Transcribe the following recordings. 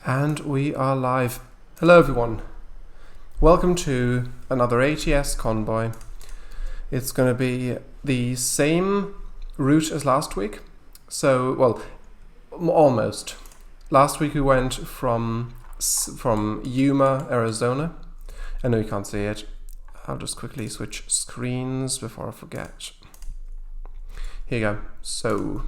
And we are live. Hello everyone. Welcome to another ATS convoy. It's going to be the same route as last week. So, well, almost. Last week we went from Yuma, Arizona. I know you can't see it. I'll just quickly switch screens before I forget. Here you go. So,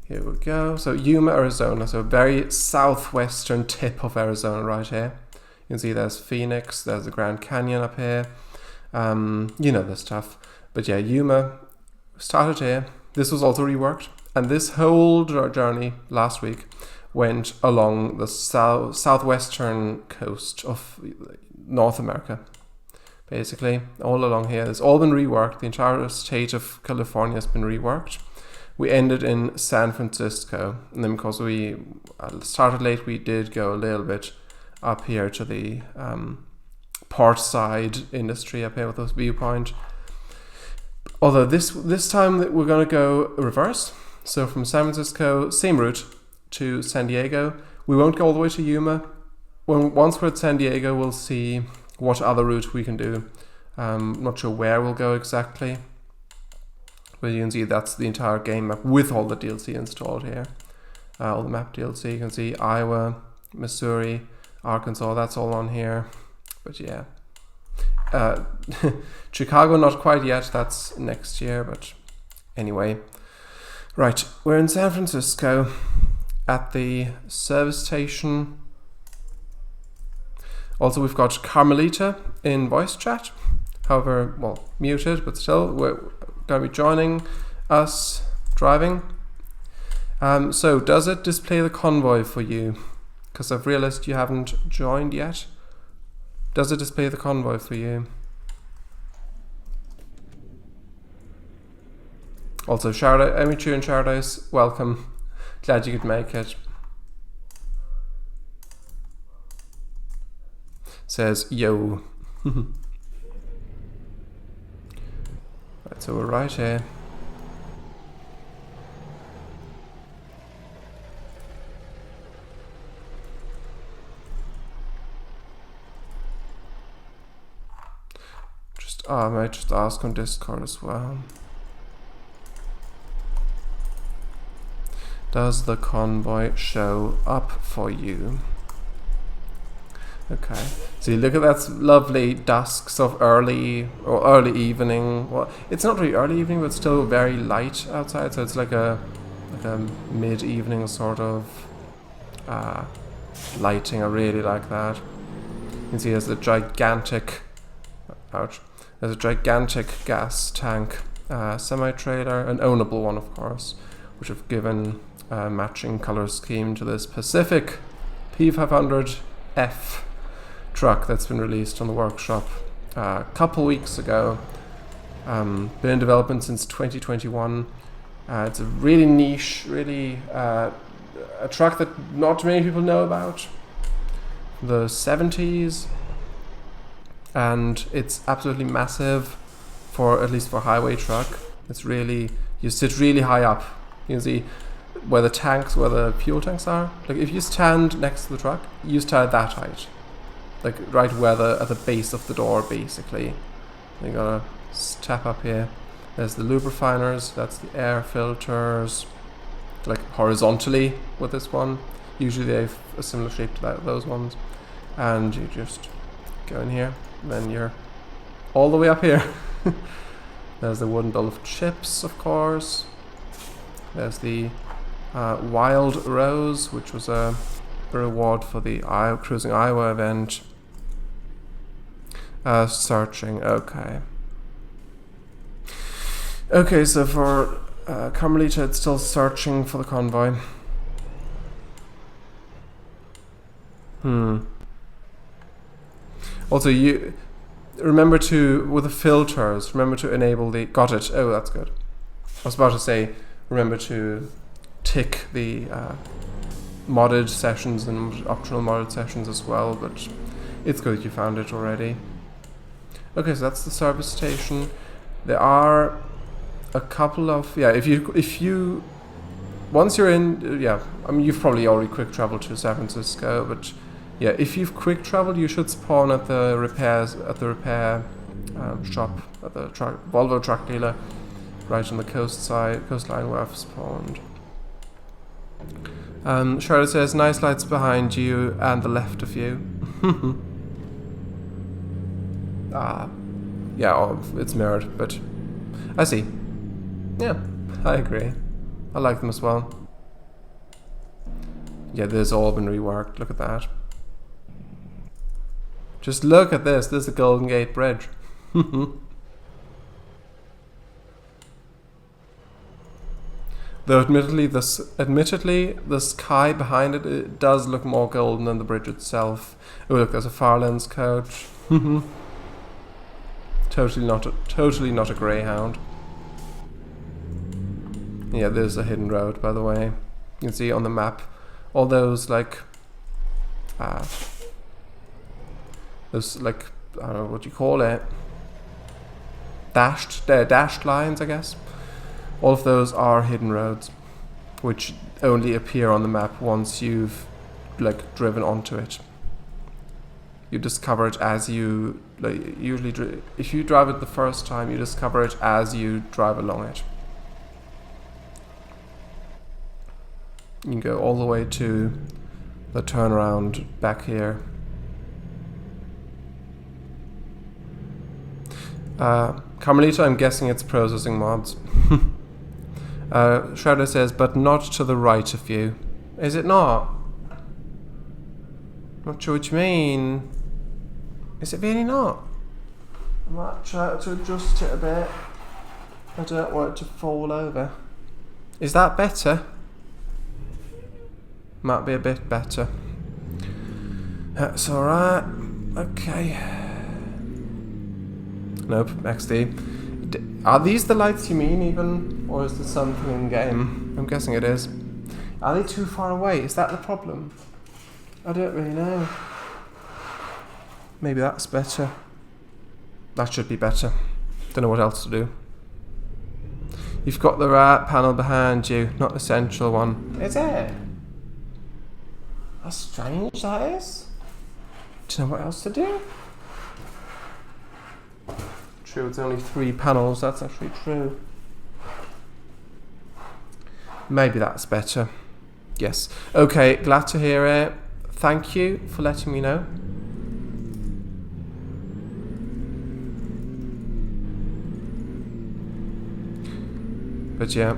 here we go. So Yuma, Arizona. So very southwestern tip of Arizona right here. You can see there's Phoenix, there's the Grand Canyon up here. You know this stuff. But yeah, Yuma started here. This was also reworked. And this whole journey last week went along the southwestern coast of North America. Basically, all along here. It's all been reworked. The entire state of California has been reworked. We ended in San Francisco, and then because we started late, we did go a little bit up here to the port side industry up here with this viewpoint. Although this time we're going to go reverse. So from San Francisco, same route to San Diego. We won't go all the way to Yuma. Once we're at San Diego, we'll see what other route we can do. Not sure where we'll go exactly. But you can see that's the entire game map with all the DLC installed here. All the map DLC. You can see Iowa, Missouri, Arkansas, that's all on here. But yeah. Chicago, not quite yet. That's next year. But anyway. Right, we're in San Francisco at the service station. Also, we've got Carmelita in voice chat. However, well, muted, but still, we're going to be joining us driving. So does it display the convoy for you? Because I've realized you haven't joined yet. Does it display the convoy for you? Also, Amichu and Shardais, welcome. Glad you could make it. Says, yo. Right, so we're right here. I might just ask on Discord as well. Does the convoy show up for you? Okay, so you look at that lovely dusk of early evening. Well, it's not really early evening, but still very light outside. So it's like a mid-evening sort of lighting. I really like that. You can see there's a gigantic, there's a gigantic gas tank semi-trailer, an ownable one, of course, which have given a matching color scheme to this Pacific P500F. Truck that's been released on the workshop a couple weeks ago. Been in development since 2021. It's a really niche, really a truck that not many people know about. The 70s, and it's absolutely massive for, at least for highway truck. It's really, you sit really high up. You can see where the fuel tanks are. Like if you stand next to the truck, you stand that height. Like right where at the base of the door, basically. You gotta step up here. There's the lubrifiners, that's the air filters, like horizontally with this one. Usually they have a similar shape to those ones. And you just go in here, and then you're all the way up here. There's the wooden bowl of chips, of course. There's the Wild Rose, which was a reward for the Cruising Iowa event. Searching, okay. Okay, so for Carmelita, it's still searching for the convoy. Also, you remember to, with the filters, remember to enable the, got it, oh that's good. I was about to say, remember to tick the modded sessions and optional modded sessions as well, but it's good that you found it already. Okay, so that's the service station. There are a couple of, yeah, if you once you're in, yeah, I mean, you've probably already quick traveled to San Francisco, but yeah, if you've quick traveled, you should spawn at the repair shop, at the Volvo truck dealer, right on the coastline where I've spawned. Charlotte says, nice lights behind you and the left of you. Yeah, oh, it's mirrored, but I see. Yeah, I agree. I like them as well. Yeah, this has all been reworked. Look at that. Just look at this. This is the Golden Gate Bridge. Though admittedly, the sky behind it does look more golden than the bridge itself. Oh look, there's a Farlands coach. Totally not a Greyhound. Yeah, there's a hidden road, by the way. You can see on the map all those like those like, I don't know what you call it, dashed lines, I guess. All of those are hidden roads, which only appear on the map once you've like driven onto it. You discover it as you usually if you drive it the first time, you discover it as you drive along it. You can go all the way to the turnaround back here. Carmelita, I'm guessing it's processing mods. Shredder says, but not to the right of you. Is it not? Not sure what you mean. Is it really not? I might try to adjust it a bit. I don't want it to fall over. Is that better? Might be a bit better. That's alright. Okay. Nope, XD. Are these the lights you mean even? Or is there something in game? I'm guessing it is. Are they too far away? Is that the problem? I don't really know. Maybe that's better. That should be better. Don't know what else to do. You've got the right panel behind you, not the central one. Is it? That's strange, that is. Do you know what else to do? True, it's only 3 panels, that's actually true. Maybe that's better. Yes. Okay, glad to hear it. Thank you for letting me know. But yeah.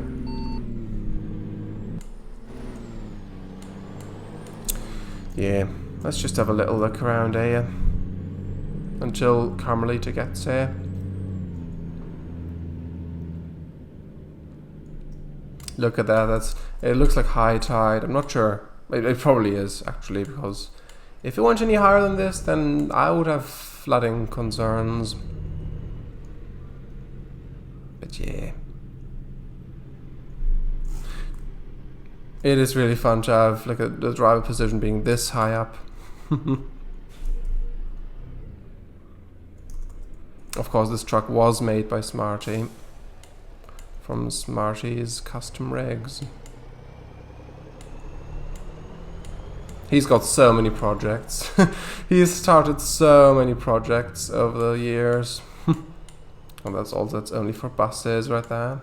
Yeah, let's just have a little look around here until Carmelita gets here. Look at that, it looks like high tide. I'm not sure. It probably is, actually, because if it went any higher than this, then I would have flooding concerns. But yeah. It is really fun to have like the driver position being this high up. Of course, this truck was made by Smarty. From Smarty's custom rigs. He's got so many projects. He's started so many projects over the years. And that's only for buses right there.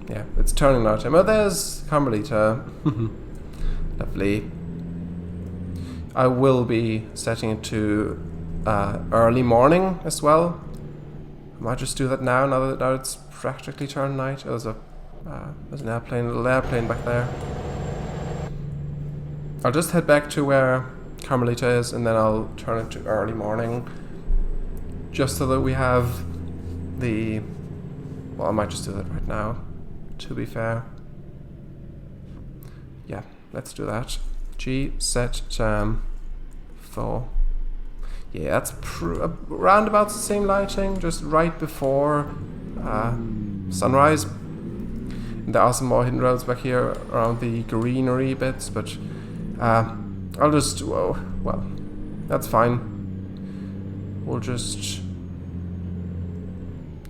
Yeah, it's turning now time. Oh, there's Carmelita. Lovely. I will be setting it to early morning as well. I might just do that now that it's practically turned night. Oh, there's an airplane, a little airplane back there. I'll just head back to where Carmelita is and then I'll turn it to early morning. Just so that we have the... Well, I might just do that right now, to be fair. Yeah, let's do that. G set jam 4. Yeah, that's around about the same lighting, just right before sunrise. And there are some more hidden roads back here around the greenery bits, but I'll just, well, that's fine. we'll just,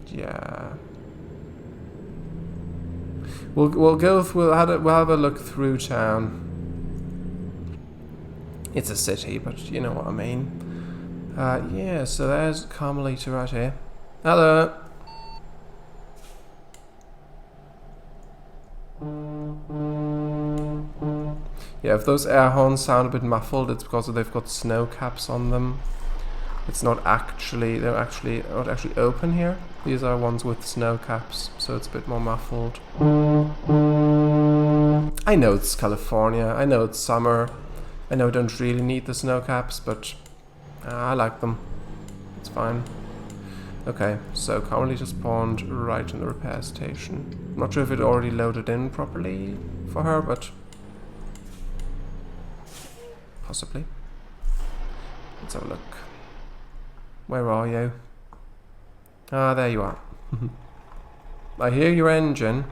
yeah. We'll have a look through town. It's a city, but you know what I mean. Yeah, so there's Carmelita right here. Hello. Yeah, if those air horns sound a bit muffled, it's because they've got snow caps on them. It's not actually, they're not actually open here. These are ones with snow caps, so it's a bit more muffled. I know it's California, I know it's summer, I know I don't really need the snow caps, but I like them. It's fine. Okay, so Carmelita spawned right in the repair station. I'm not sure if it already loaded in properly for her, but possibly. Let's have a look. Where are you? Ah, there you are. I hear your engine.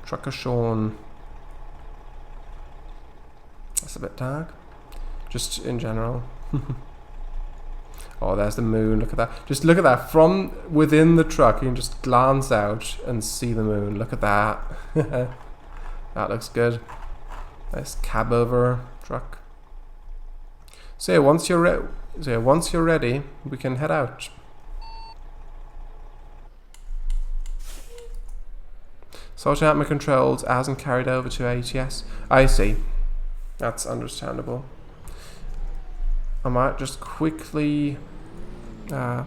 Trucker Sean. That's a bit dark. Just in general. Oh, there's the moon. Look at that. Just look at that. From within the truck, you can just glance out and see the moon. Look at that. That looks good. Nice cab over truck. So yeah, once you're ready, we can head out. Sorting out my controls hasn't carried over to ATS. I see. That's understandable. I might just quickly. Yeah,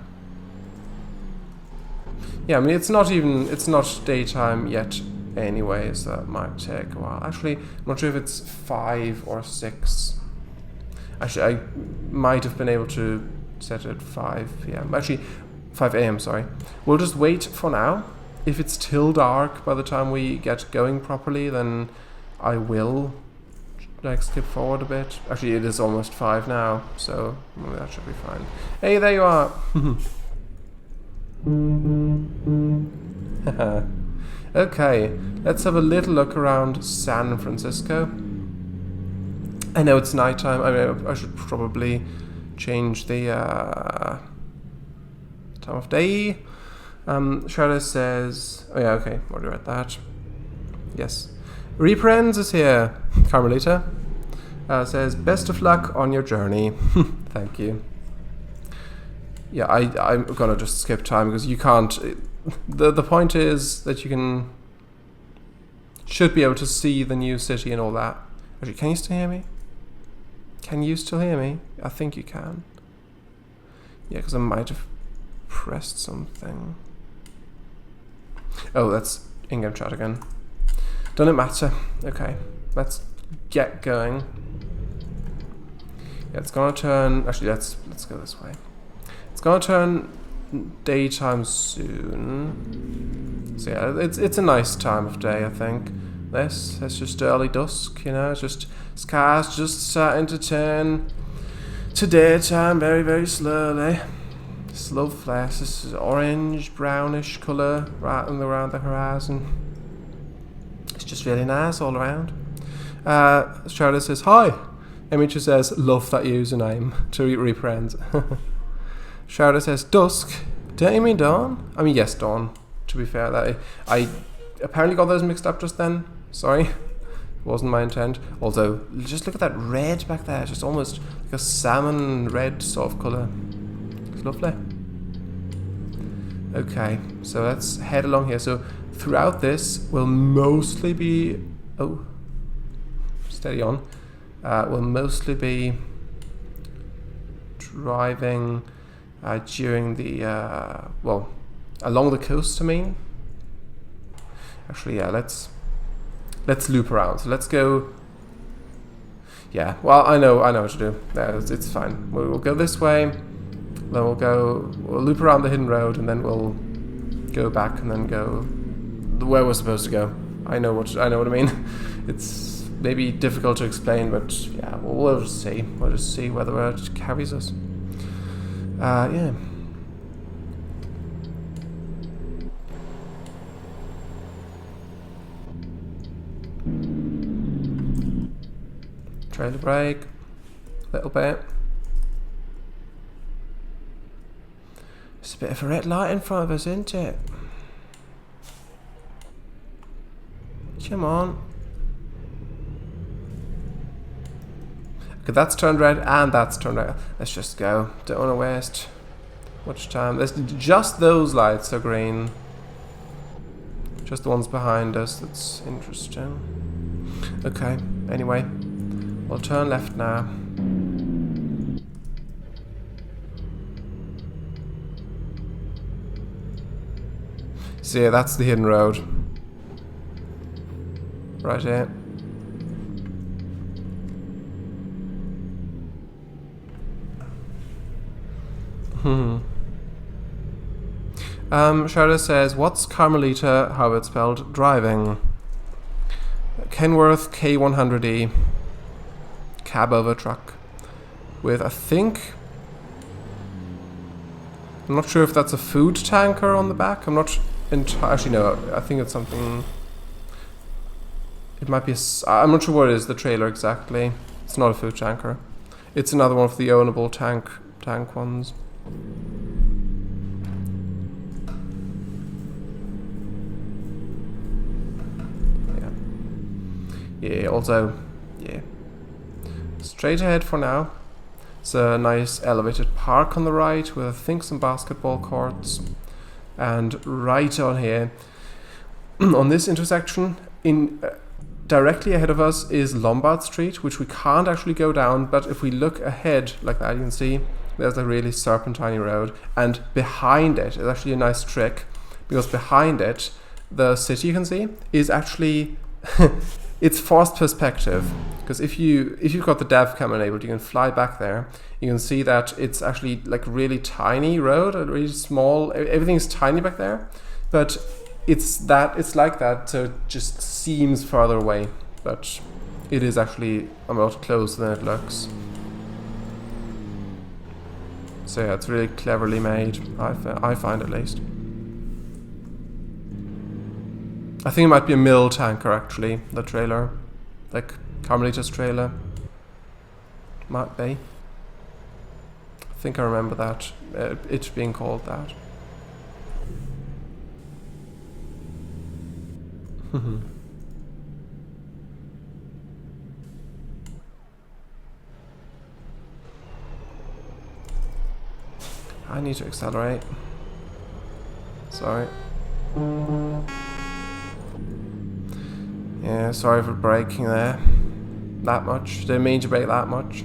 I mean it's not daytime yet. Anyway, so that might take a while. Actually, I'm not sure if it's 5 or 6. Actually, I might have been able to set it at 5 p.m. Actually, 5 a.m. Sorry. We'll just wait for now. If it's still dark by the time we get going properly, then I will like skip forward a bit. Actually, it is almost 5 now, so that should be fine. Hey, there you are. Okay, let's have a little look around San Francisco. I know it's nighttime. I mean, I should probably change the time of day. Shadow says, oh yeah, okay, already read that. Yes. Reprens is here. Carmelita says, best of luck on your journey. Thank you. Yeah, I'm gonna just skip time because you can't. The point is that you should be able to see the new city and all that. Actually, can you still hear me? Can you still hear me? I think you can. Yeah, because I might have pressed something. Oh, that's in-game chat again. Doesn't matter. Okay, let's get going. Yeah, it's gonna turn. Actually, let's go this way. It's gonna turn daytime soon. So yeah, it's a nice time of day, I think. It's just early dusk, you know. It's just sky's just starting to turn to daytime very, very slowly. Slow flash. This is orange, brownish colour right around the horizon. It's just really nice all around. Charlotte says hi. Emicha says love that username to reprint. Charlotte says dusk. Don't you mean dawn? I mean yes, dawn. To be fair, that I apparently got those mixed up just then. Sorry, wasn't my intent. Also, just look at that red back there. It's just almost like a salmon red sort of colour. It's lovely. Okay, so let's head along here. So throughout this, we'll mostly be steady on. We'll mostly be driving during the along the coast. I mean, actually, yeah. Let's loop around. So let's go. Yeah. Well, I know what to do. It's fine. We'll go this way. Then we'll loop around the hidden road, and then we'll go back, and then go where we're supposed to go. I know what I mean. It's maybe difficult to explain, but yeah, we'll just see. We'll just see whether it carries us. Yeah. Trailer brake, little bit. It's a bit of a red light in front of us, isn't it? Come on. Okay, that's turned red and that's turned red. Let's just go. Don't want to waste much time. There's just those lights are green. Just the ones behind us. That's interesting. Okay, anyway. We'll turn left now. So yeah, that's the hidden road. Right here. Charlotte says, what's Carmelita, how it's spelled, driving? Kenworth K100E. Cab over truck. With, I think... I'm not sure if that's a food tanker on the back. I'm not actually, no, I think it's something... It might be I'm not sure what it is, the trailer exactly. It's not a food tanker. It's another one of the ownable tank ones. Yeah, also, yeah. Straight ahead for now. It's a nice elevated park on the right with, I think, some basketball courts. And right on here, on this intersection, directly ahead of us is Lombard Street, which we can't actually go down, but if we look ahead like that, you can see there's a really serpentine road, and behind it is actually a nice trick, because behind it, the city you can see is actually it's forced perspective, because if you've got the dev cam enabled, you can fly back there. You can see that it's actually like really tiny road, a really small. Everything's tiny back there, but it's like that, so it just seems further away, but it is actually a lot closer than it looks. So yeah, it's really cleverly made, I find at least. I think it might be a mill tanker actually, the trailer, like Carmelita's trailer. Might be. I think I remember that, it being called that. I need to accelerate. Sorry. Yeah, sorry for braking there. That much. Didn't mean to brake that much.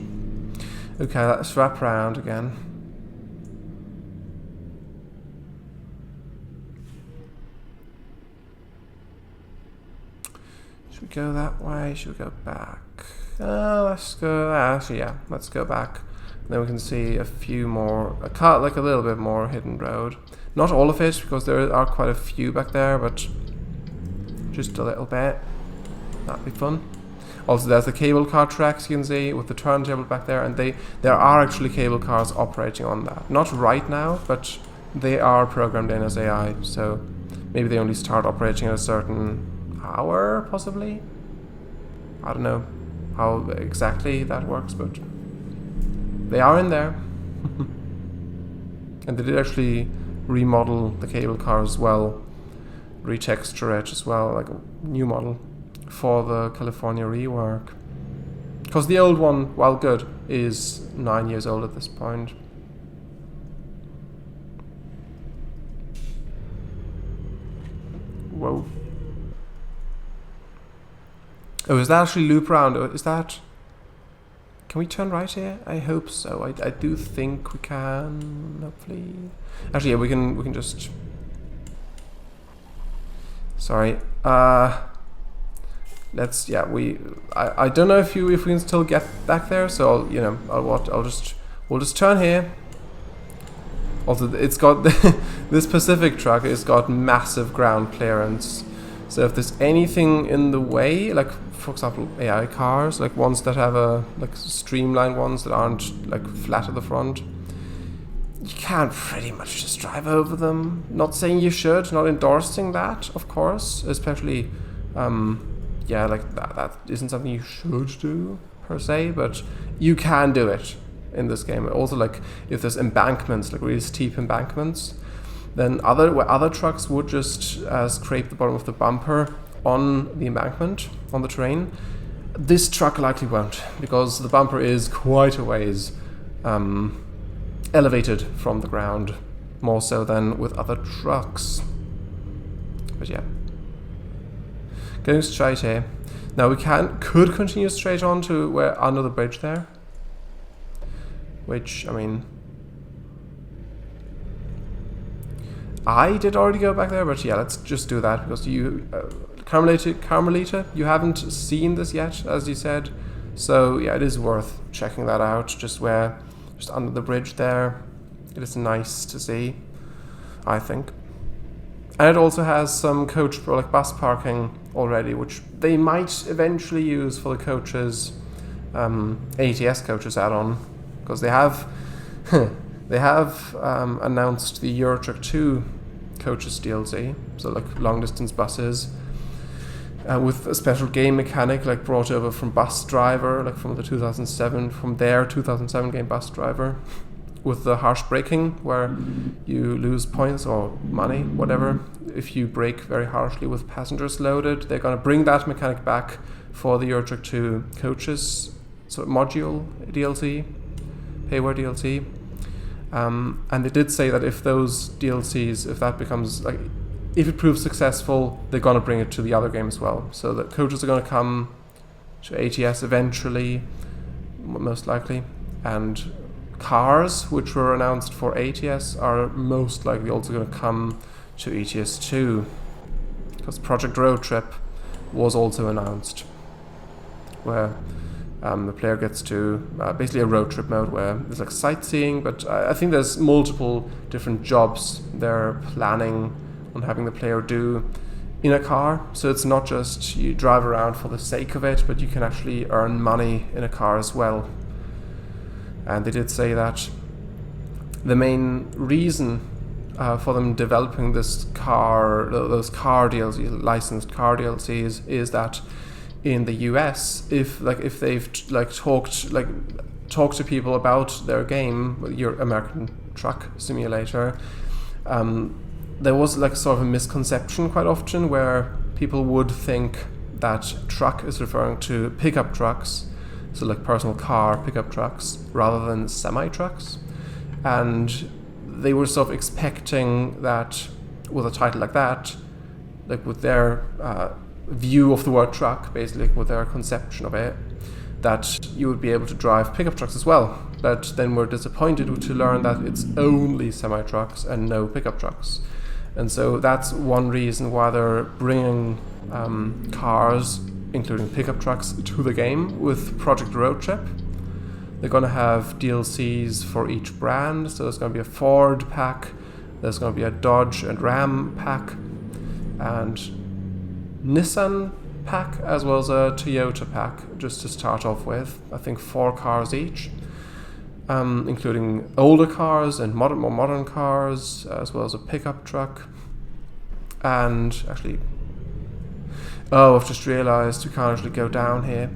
Okay, let's wrap around again. Should we go that way? Should we go back? Let's go. Actually, yeah, let's go back. Then we can see a few more, like a little bit more hidden road. Not all of it, because there are quite a few back there, but just a little bit. That'd be fun. Also, there's the cable car tracks you can see with the turntable back there, and there are actually cable cars operating on that. Not right now, but they are programmed in as AI, so maybe they only start operating at a certain hour, possibly? I don't know how exactly that works, but they are in there. And they did actually remodel the cable car as well, retexture it as well, like a new model for the California rework. Because the old one, while good, is 9 years old at this point. Whoa. Oh, is that actually loop round? Is that... Can we turn right here? I hope so. I do think we can, hopefully. Actually, yeah, we can just... Sorry. Let's, yeah, I don't know if we can still get back there, so we'll just turn here. Also, it's got this Pacific truck has got massive ground clearance. So if there's anything in the way, like for example AI cars, like ones that have like streamlined ones that aren't like flat at the front, you can pretty much just drive over them. Not saying you should, not endorsing that, of course, especially yeah, like that isn't something you should do per se, but you can do it. in this game. Also, like if there's embankments, like really steep embankments, then other trucks would just scrape the bottom of the bumper on the embankment, on the terrain. This truck likely won't, because the bumper is quite a ways elevated from the ground, more so than with other trucks. But yeah, going straight here. Now we could continue straight on to where under the bridge there, which, I mean, I did already go back there, but yeah, let's just do that, because you, Carmelita, you haven't seen this yet, as you said, so yeah, it is worth checking that out, just under the bridge there. It is nice to see, I think. And it also has some bus parking already, which they might eventually use for the coaches, ATS coaches add-on, because they have announced the Euro Truck 2 coaches DLC, so like long distance buses, with a special game mechanic like brought over from Bus Driver, like from their 2007 game Bus Driver, with the harsh braking, where you lose points or money, whatever, if you brake very harshly with passengers loaded. They're going to bring that mechanic back for the Euro Truck 2 coaches, so module DLC, payware DLC. And they did say that if those DLCs, if it proves successful, they're going to bring it to the other game as well. So the coaches are going to come to ATS eventually, most likely, and cars, which were announced for ATS, are most likely also going to come to ATS 2, because Project Road Trip was also announced, where the player gets to basically a road trip mode where there's like sightseeing, but I think there's multiple different jobs they're planning on having the player do in a car. So it's not just you drive around for the sake of it, but you can actually earn money in a car as well. And they did say that the main reason for them developing those car DLCs, licensed car DLCs, is that in the US, if they've talked to people about their game, your American Truck Simulator, there was like sort of a misconception quite often where people would think that truck is referring to pickup trucks, so like personal car pickup trucks, rather than semi-trucks. And they were sort of expecting that with a title like that, like with their view of the word truck, basically with their conception of it, that you would be able to drive pickup trucks as well. But then we're disappointed to learn that it's only semi-trucks and no pickup trucks. And so that's one reason why they're bringing cars, including pickup trucks, to the game with Project Road Trip. They're going to have DLCs for each brand, so there's going to be a Ford pack, there's going to be a Dodge and Ram pack, and Nissan pack, as well as a Toyota pack, just to start off with. I think 4 cars each, including older cars and more modern cars, as well as a pickup truck. And actually, I've just realised we can't actually go down here.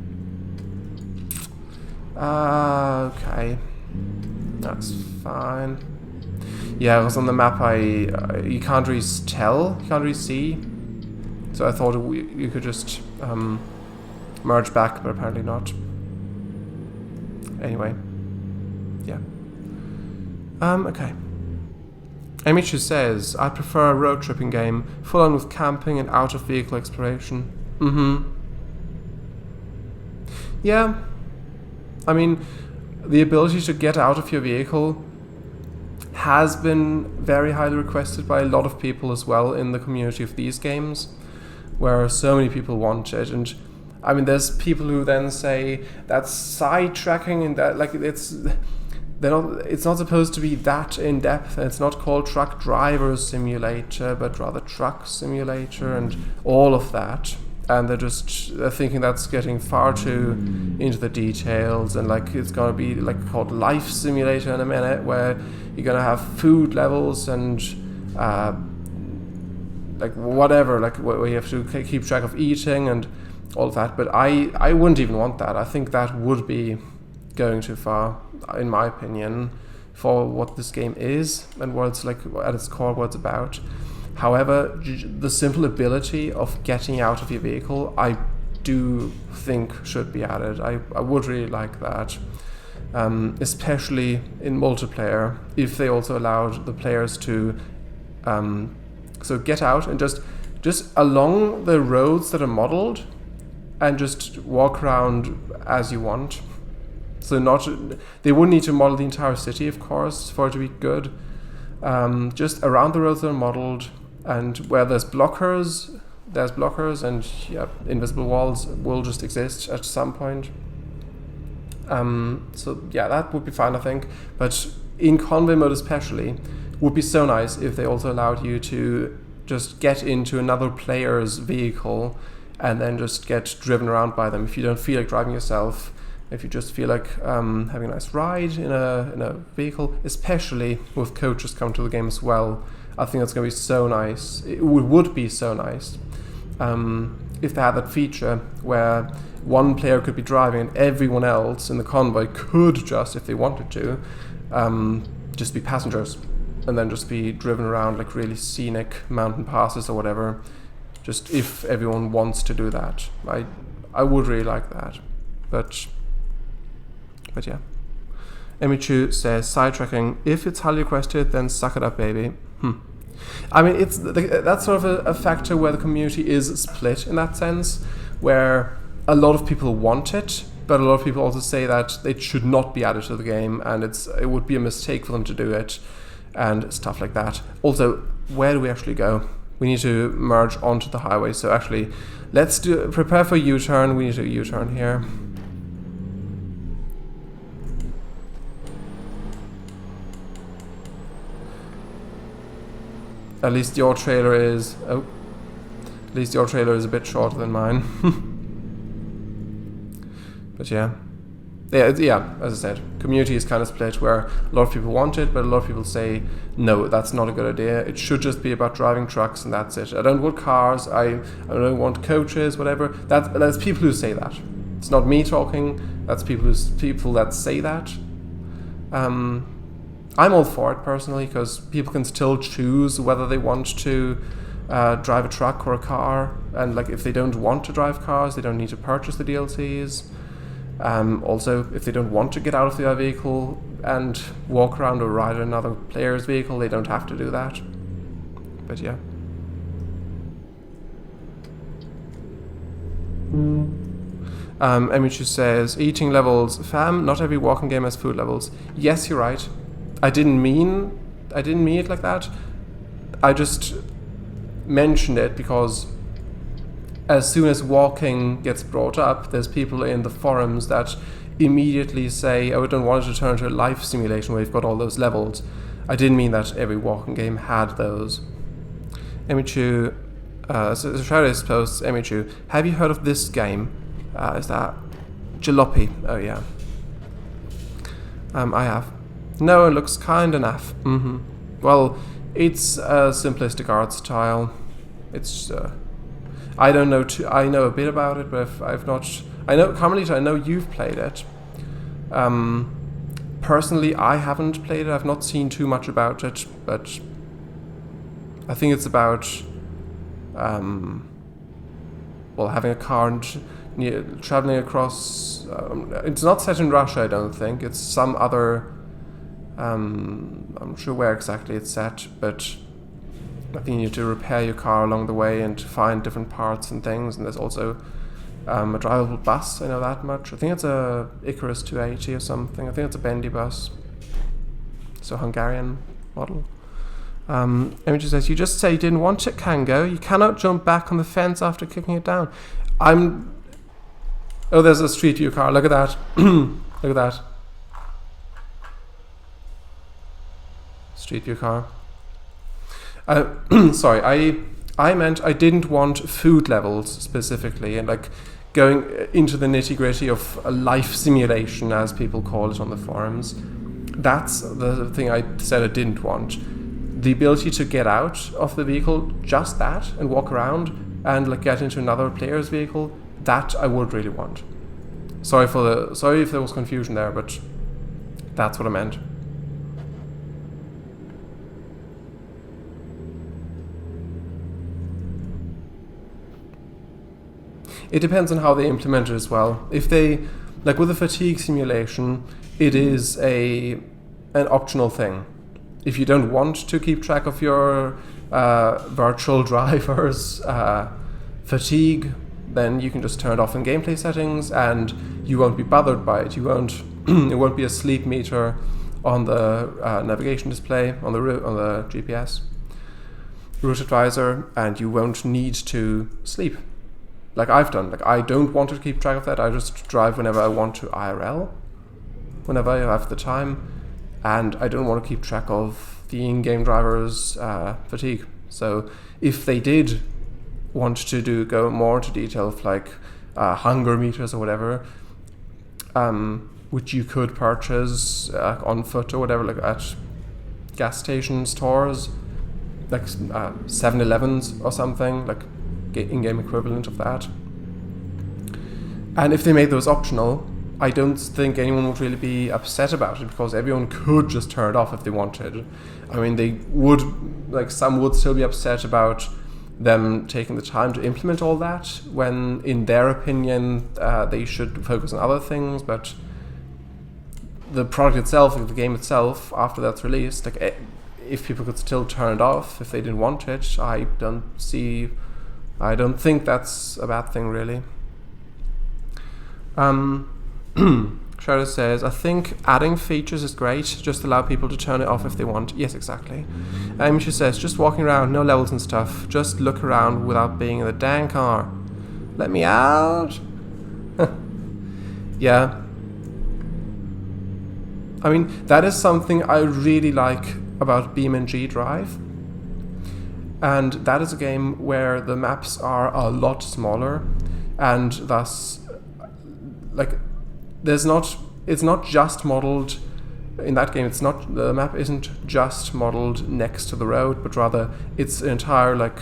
Okay, that's fine. Yeah, because on the map you can't really tell, you can't really see. So I thought you could just merge back, but apparently not. Anyway, yeah. Okay. Amichu says, I prefer a road tripping game, full on with camping and out-of-vehicle exploration. Yeah. I mean, the ability to get out of your vehicle has been very highly requested by a lot of people as well in the community of these games, where so many people want it. And I mean, there's people who then say that's sidetracking, and that it's not supposed to be that in depth, and it's not called Truck Driver Simulator, but rather Truck Simulator and all of that. And they're thinking that's getting far too into the details, and like it's gonna be like called Life Simulator in a minute, where you're gonna have food levels and like whatever, like where you have to keep track of eating and all of that. But I wouldn't even want that. I think that would be going too far, in my opinion, for what this game is and what it's like at its core, what it's about. However, the simple ability of getting out of your vehicle, I do think should be added. I would really like that, especially in multiplayer, if they also allowed the players to so get out and just along the roads that are modeled and just walk around as you want. So they wouldn't need to model the entire city, of course, for it to be good. Just around the roads that are modeled, and where there's blockers, and invisible walls will just exist at some point. So yeah, that would be fine, I think. But in convoy mode especially, would be so nice if they also allowed you to just get into another player's vehicle and then just get driven around by them. If you don't feel like driving yourself, if you just feel like having a nice ride in a vehicle, especially with coaches come to the game as well, I think that's going to be so nice. It would be so nice if they had that feature where one player could be driving and everyone else in the convoy could just, if they wanted to, just be passengers and then just be driven around like really scenic mountain passes or whatever. Just if everyone wants to do that, I would really like that. But yeah. Emichu says, sidetracking, if it's highly requested, then suck it up, baby. I mean, that's sort of a factor where the community is split in that sense, where a lot of people want it, but a lot of people also say that it should not be added to the game, and it would be a mistake for them to do it, and stuff like that. Also, where do we actually go? We need to merge onto the highway, so actually, let's prepare for U-turn. We need to U-turn here. At least your trailer is... Oh. At least your trailer is a bit shorter than mine. But yeah. Yeah, as I said, community is kind of split where a lot of people want it, but a lot of people say, no, that's not a good idea. It should just be about driving trucks and that's it. I don't want cars, I don't want coaches, whatever. That's people who say that. It's not me talking, that's people that say that. I'm all for it personally, because people can still choose whether they want to drive a truck or a car, and like if they don't want to drive cars, they don't need to purchase the DLCs. Also, if they don't want to get out of their vehicle and walk around or ride another player's vehicle, they don't have to do that. But yeah. Emichu says, eating levels, fam, not every walking game has food levels. Yes, you're right. I didn't mean it like that. I just mentioned it because as soon as walking gets brought up, there's people in the forums that immediately say, oh, I don't want it to turn into a life simulation where you've got all those levels. I didn't mean that every walking game had those. Emichu, so Shadow's posts, Emichu, have you heard of this game? Is that Jalopy? Oh yeah. I have. No, it looks kinda naff. Well, it's a simplistic art style. It's I don't know. I know a bit about it, but I've not. I know Carmelita. I know you've played it. Personally, I haven't played it. I've not seen too much about it, but I think it's about well, having a car and traveling across. It's not set in Russia, I don't think. It's some other. I'm not sure where exactly it's set, but I think you need to repair your car along the way and find different parts and things. And there's also a drivable bus, I know that much. I think it's a Icarus 280 or something. I think it's a bendy bus. So Hungarian model. Emichu says, you just say you didn't want it, Kango. You cannot jump back on the fence after kicking it down. Oh, there's a street view car. Look at that. Look at that. Street view car. Sorry, I meant I didn't want food levels specifically, and like going into the nitty-gritty of a life simulation, as people call it on the forums. That's the thing I said I didn't want. The ability to get out of the vehicle, just that, and walk around and like get into another player's vehicle, that I would really want. Sorry if there was confusion there, but that's what I meant. It depends on how they implement it as well. If they, like with the fatigue simulation, it is an optional thing. If you don't want to keep track of your virtual driver's fatigue, then you can just turn it off in gameplay settings, and you won't be bothered by it. You won't. It won't be a sleep meter on the navigation display on the GPS route advisor, and you won't need to sleep. Like I've done. Like I don't want to keep track of that. I just drive whenever I want to IRL, whenever I have the time, and I don't want to keep track of the in-game driver's fatigue. So if they did want to go more into detail of like hunger meters or whatever, which you could purchase on foot or whatever, like at gas station stores, like 7-Elevens or something, like in-game equivalent of that. And if they made those optional, I don't think anyone would really be upset about it, because everyone could just turn it off if they wanted. I mean, they would, like some would still be upset about them taking the time to implement all that, when in their opinion they should focus on other things. But the product itself, like the game itself, after that's released, like if people could still turn it off if they didn't want it, I don't think that's a bad thing, really. Shadow says, I think adding features is great, just allow people to turn it off if they want. Yes, exactly. She says, just walking around, no levels and stuff, just look around without being in the dang car. Let me out! Yeah. I mean, that is something I really like about BeamNG Drive. And that is a game where the maps are a lot smaller, and thus, like, it's not just modeled in that game. The map isn't just modeled next to the road, but rather it's an entire, like,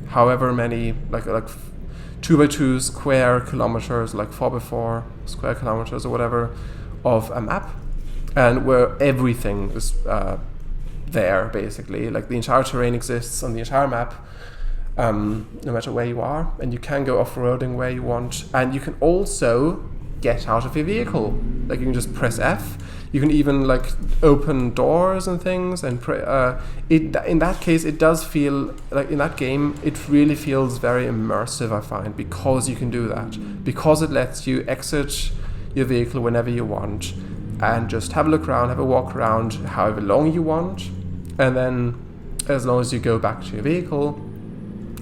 however many, like 2x2 square kilometers, like 4x4 square kilometers or whatever, of a map, and where everything is there, basically. Like the entire terrain exists on the entire map, no matter where you are, and you can go off-roading where you want, and you can also get out of your vehicle. Like you can just press F. You can even like open doors and things, and in that case it does feel like, in that game it really feels very immersive, I find, because you can do that, because it lets you exit your vehicle whenever you want and just have a look around, have a walk around however long you want, and then as long as you go back to your vehicle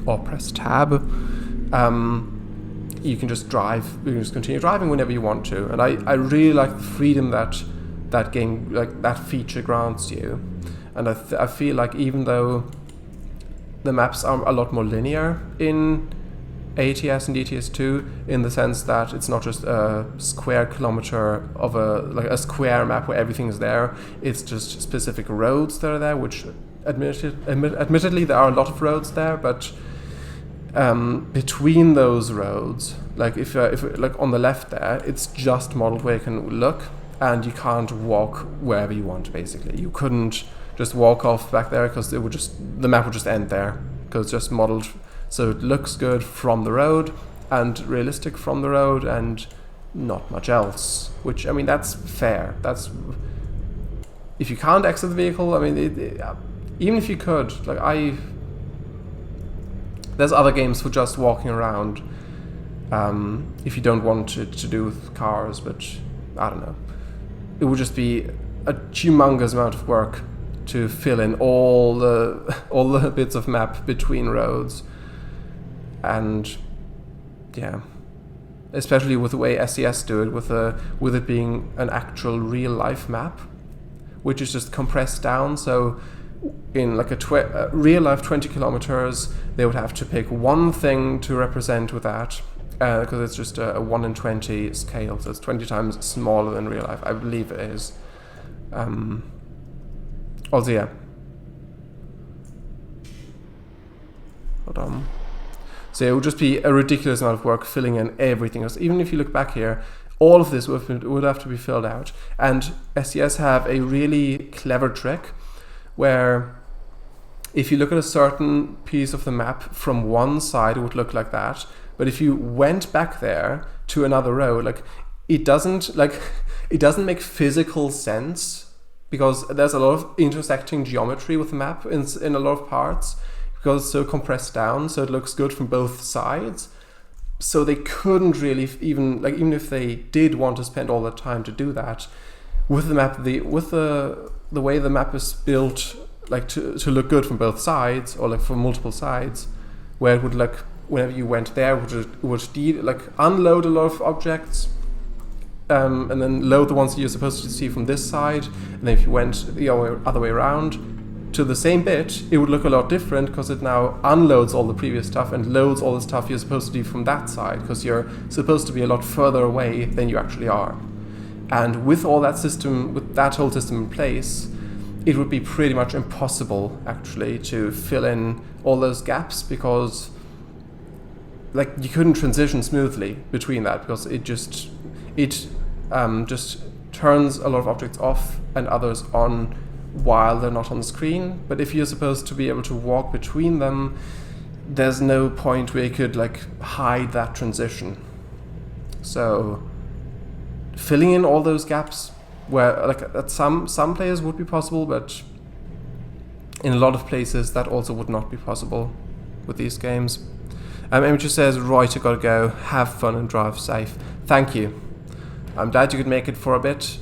or press tab, you can just drive, you can just continue driving whenever you want to. And I really like the freedom that game, like that feature grants you. And I feel like even though the maps are a lot more linear in ATS and DTS2, in the sense that it's not just a square kilometer of a square map where everything is there, it's just specific roads that are there, which admittedly there are a lot of roads there, but between those roads, like if like on the left there, it's just modeled where you can look, and you can't walk wherever you want. Basically, you couldn't just walk off back there, because the map would just end there, because it's just modeled so it looks good from the road and realistic from the road, and not much else. Which, I mean, that's fair. That's, if you can't exit the vehicle, I mean, even if you could, like there's other games for just walking around, if you don't want to do with cars, but I don't know. It would just be a humongous amount of work to fill in all the bits of map between roads. And yeah, especially with the way SES do it, with it being an actual real life map, which is just compressed down. So in like a real life 20 kilometers, they would have to pick one thing to represent with that, because it's just a 1 in 20 scale, so it's 20 times smaller than real life, I believe it is. Also, yeah. Hold on. So it would just be a ridiculous amount of work filling in everything else. Even if you look back here, all of this would have to be filled out. And SES have a really clever trick where if you look at a certain piece of the map from one side, it would look like that. But if you went back there to another road, like it doesn't make physical sense, because there's a lot of intersecting geometry with the map in a lot of parts, because it's so compressed down, so it looks good from both sides. So they couldn't really even if they did want to spend all the time to do that with the map, with the way the map is built, like to look good from both sides, or like from multiple sides, where it would like whenever you went there would unload a lot of objects, and then load the ones that you're supposed to see from this side, and then if you went the other way around to the same bit, it would look a lot different, because it now unloads all the previous stuff and loads all the stuff you're supposed to do from that side, because you're supposed to be a lot further away than you actually are. And with all that system, with that whole system in place, it would be pretty much impossible actually to fill in all those gaps, because like you couldn't transition smoothly between that, because it just turns a lot of objects off and others on while they're not on the screen. But if you're supposed to be able to walk between them, there's no point where you could like hide that transition. So filling in all those gaps, where like at some players would be possible, but in a lot of places that also would not be possible with these games. Amateur says, right, I gotta go, have fun and drive safe. Thank you. I'm glad you could make it for a bit.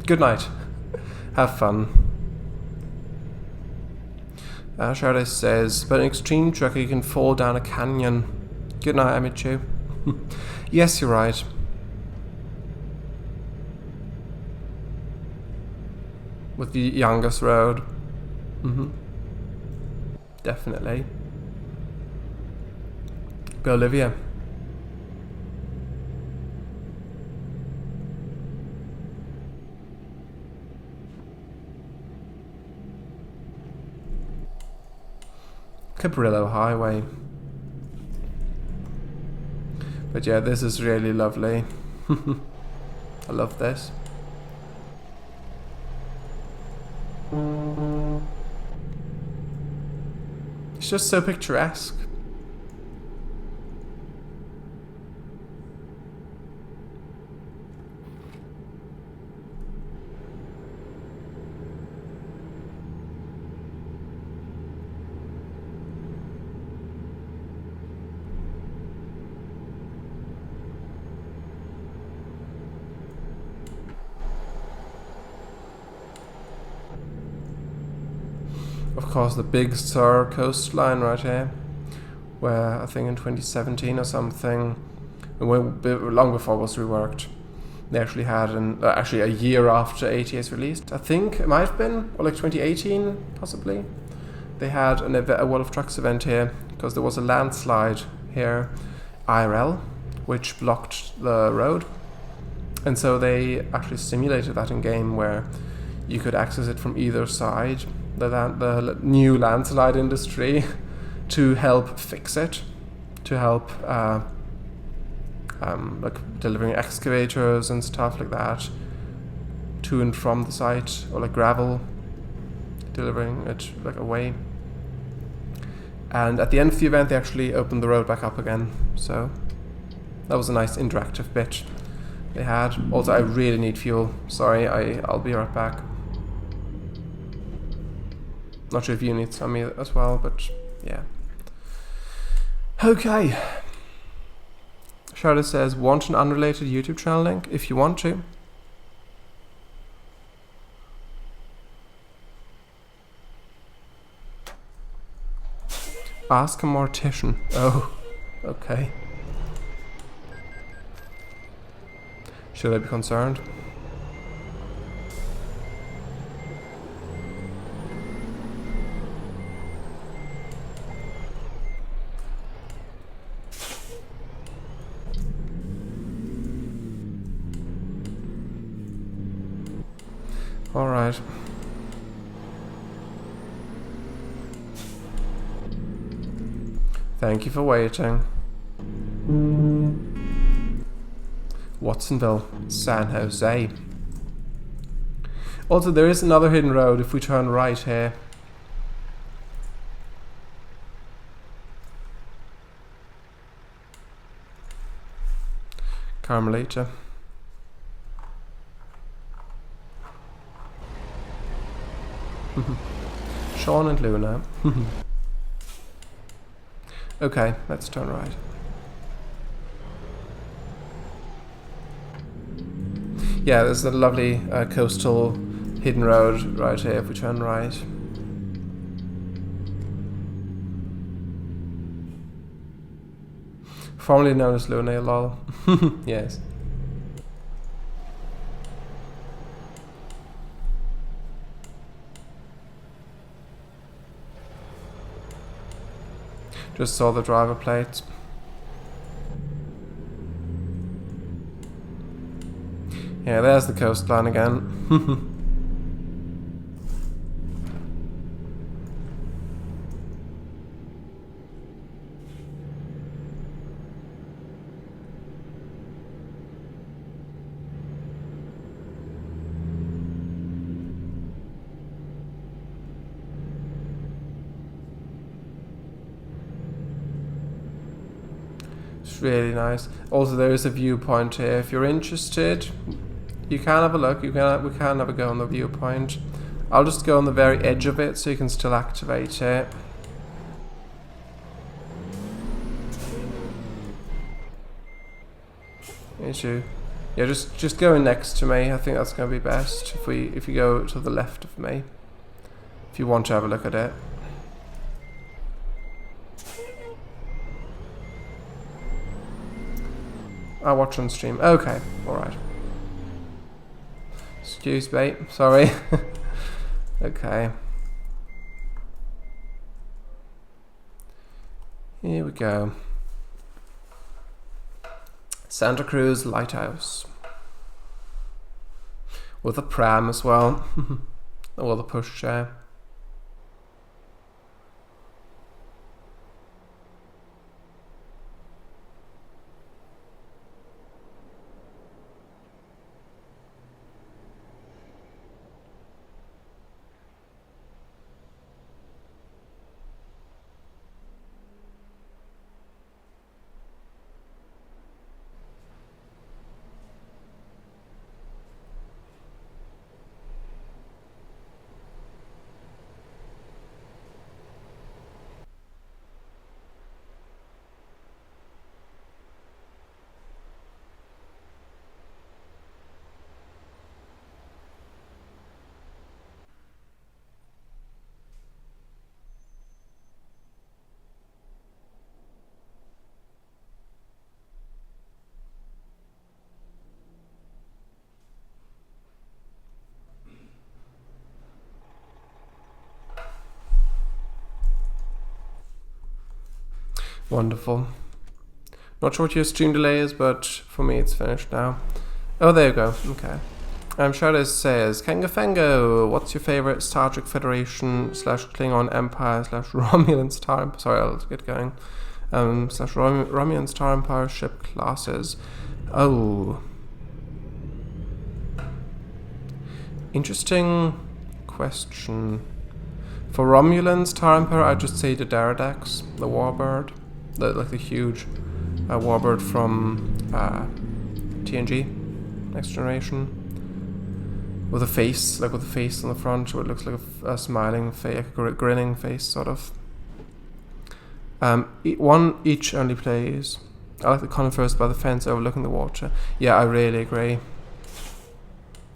Good night. Have fun. Sharday says, but in extreme trucker you can fall down a canyon. Good night, Amateur. Yes, you're right. With the youngest road. Definitely. Go, Olivia. Cabrillo Highway. But yeah, this is really lovely. I love this. It's just so picturesque. Of course, the Big Sur coastline right here, where I think in 2017 or something, long before it was reworked, they actually had actually a year after ATS released, I think it might have been, or like 2018 possibly, they had a World of Trucks event here, because there was a landslide here, IRL, which blocked the road, and so they actually simulated that in game, where you could access it from either side, the new landslide industry, to help fix it, to help like delivering excavators and stuff like that to and from the site, or like gravel, delivering it like away. And at the end of the event they actually opened the road back up again, so that was a nice interactive bit they had. Also, I really need fuel, sorry, I'll be right back. Not sure if you need some as well, but yeah. Okay. Charlotte says, want an unrelated YouTube channel link? If you want to. Ask a mortician. Oh, okay. Should I be concerned? All right. Thank you for waiting. Watsonville, San Jose. Also, there is another hidden road if we turn right here. Carmelita. Sean and Luna. Okay, let's turn right. Yeah, there's a lovely coastal hidden road right here if we turn right. Formerly known as Luna, lol. Yes. Just saw the driver plates. Yeah, there's the coastline again. It's really nice. Also, there is a viewpoint here. If you're interested, you can have a look. We can have a go on the viewpoint. I'll just go on the very edge of it so you can still activate it. Yeah, just go in next to me. I think that's going to be best if you go to the left of me. If you want to have a look at it. I'll watch on stream. Okay, alright. Excuse me, sorry. Okay. Here we go. Santa Cruz Lighthouse. With a pram as well. Or the pushchair. Wonderful. Not sure what your stream delay is, but for me it's finished now. Oh, there you go. Okay. Shadow says, CangoFango, what's your favorite Star Trek Federation / Klingon Empire / Romulan Star Empire? Sorry, I'll get going. / Romulan Star Empire ship classes. Oh. Interesting question. For Romulan Star Empire, I'd just say the Daradex, the warbird. The huge warbird from TNG, Next Generation, with a face, with a face on the front, where it looks like a smiling face, a grinning face, sort of. One each only plays. I like the conifers by the fence overlooking the water. Yeah, I really agree.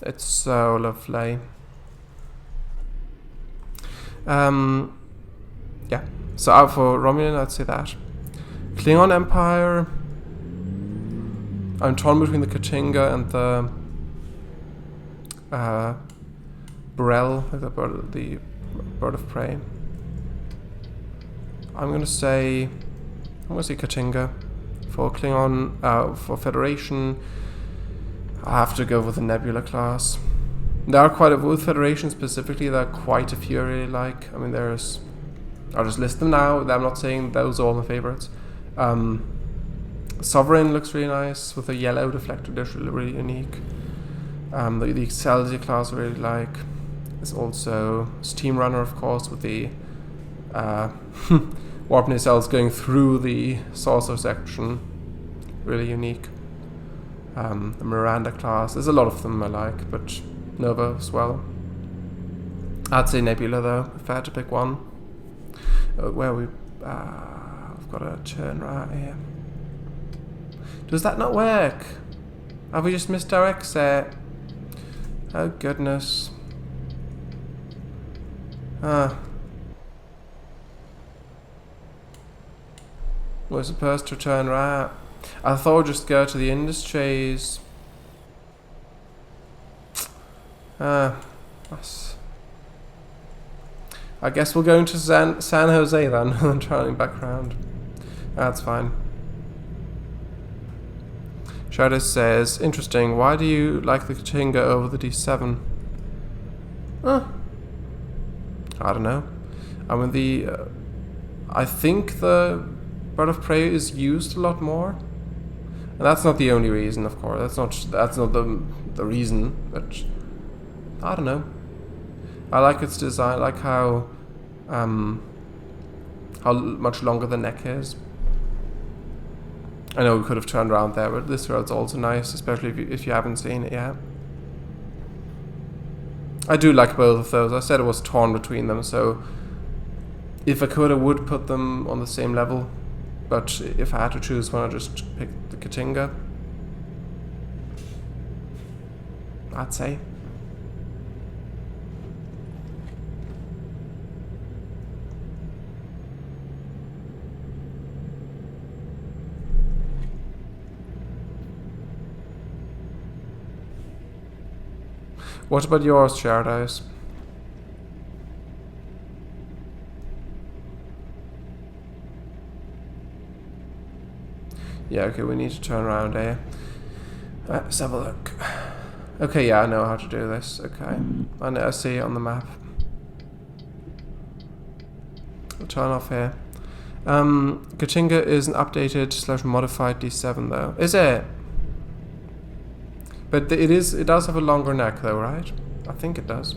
It's so lovely. Yeah. So out for Romulan, I'd say that. Klingon Empire. I'm torn between the Katinga and the Burrell, like the bird of prey. I'm gonna say Katinga. For Klingon, for Federation, I have to go with the Nebula class. There are quite a with Federation specifically. There are quite a few I really like. I mean, there's I'll just list them now. I'm not saying those are all my favorites. Sovereign looks really nice with a yellow deflector dish, really unique. The Excelsior class I really like. There's also Steam Runner, of course, with the warp nacelles going through the saucer section. Really unique. The Miranda class. There's a lot of them I like, but Nova as well. I'd say Nebula though, if I had to pick one. Where we... I've got to turn right here. Does that not work? Have we just misdirected it? Oh goodness. We're supposed to turn right. I thought we'd just go to the industries. I guess we'll go into San Jose then, and turning back around. That's fine. Shadow says, interesting, why do you like the Katinga over the D7? I don't know. I mean, I think the Bird of Prey is used a lot more. And that's not the only reason, of course. That's not the reason, but I don't know. I like its design, I like how much longer the neck is. I know we could have turned around there, but this road's also nice, especially if you haven't seen it yet. I do like both of those. I said it was torn between them, so if I could, I would put them on the same level. But if I had to choose one, I'd just pick the Katinga, I'd say. What about yours, Shadows? Yeah, okay, we need to turn around here. Let's have a look. Okay, yeah, I know how to do this. Okay, I see it on the map. I'll turn off here. Katinga is an updated / modified D7 though. Is it? But it does have a longer neck though, right? I think it does.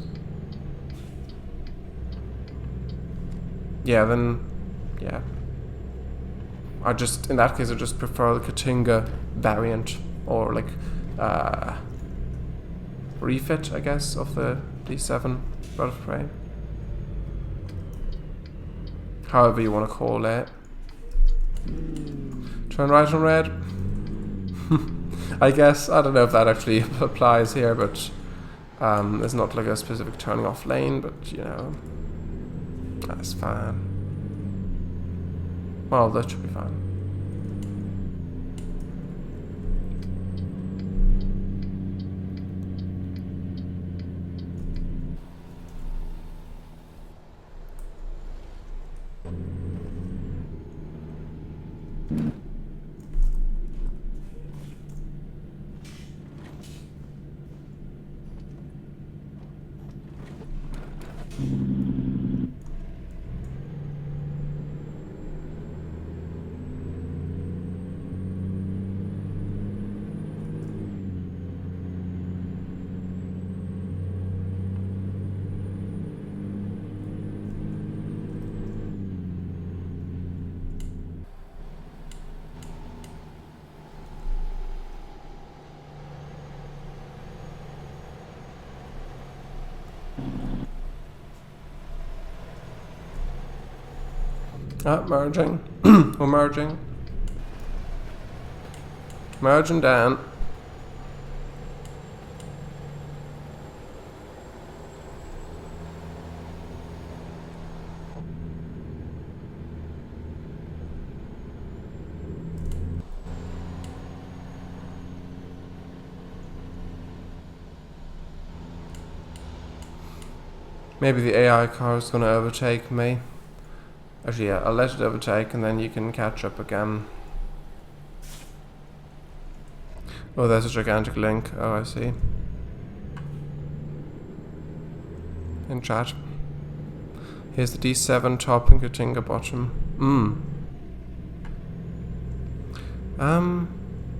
Yeah, then, yeah. In that case, I just prefer the Katinga variant, or like, refit, I guess, of the D7 Bird of Prey. However you want to call it. Turn right on red. I guess, I don't know if that actually applies here, but there's not like a specific turning off lane, but you know, that's fine. Well, that should be fine. Merging. We're merging. Merging down. Maybe the AI car is going to overtake me. Actually, yeah, I'll let it overtake and then you can catch up again. Oh, there's a gigantic link. Oh, I see. In chat. Here's the D7 top and Katinga bottom.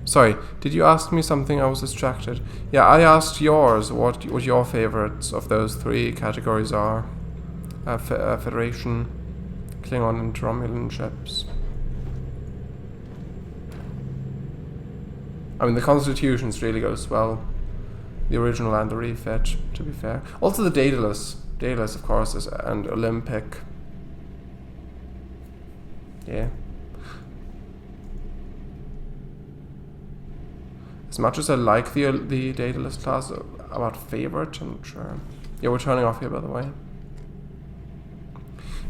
Sorry, did you ask me something? I was distracted. Yeah, I asked yours, what your favorites of those three categories are. Federation, Klingon and Romulan ships. I mean, the Constitutions really goes well. The original and the refit, to be fair. Also the Daedalus. Daedalus, of course, is and Olympic. Yeah. As much as I like the Daedalus class, about favorite, I'm not sure. Yeah, we're turning off here, by the way.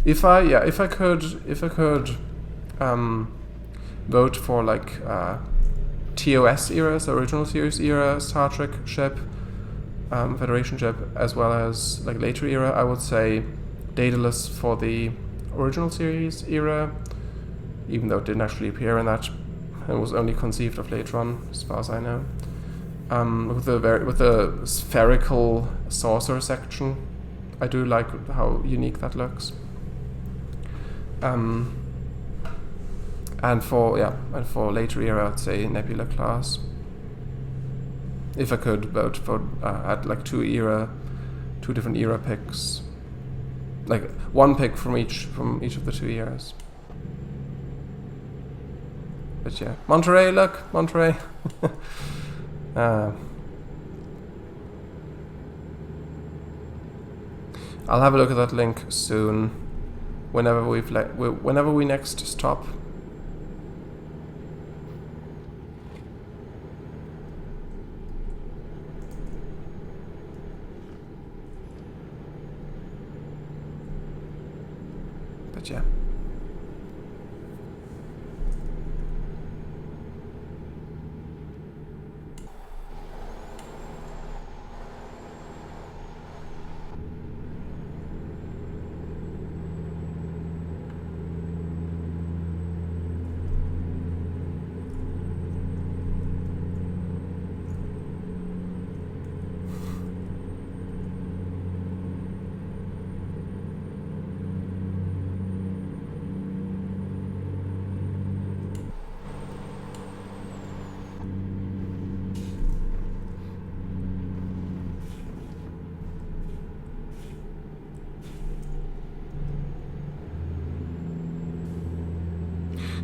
If I could vote for like TOS era, so original series era Star Trek ship, Federation ship, as well as like later era, I would say Daedalus for the original series era, even though it didn't actually appear in that. It was only conceived of later on, as far as I know. With the spherical saucer section, I do like how unique that looks. And for later era, I'd say Nebula class. If I could vote for at like two different era picks, like one pick from each of the 2 eras. But yeah, Monterey, look, Monterey. I'll have a look at that link soon, whenever we next stop. But yeah.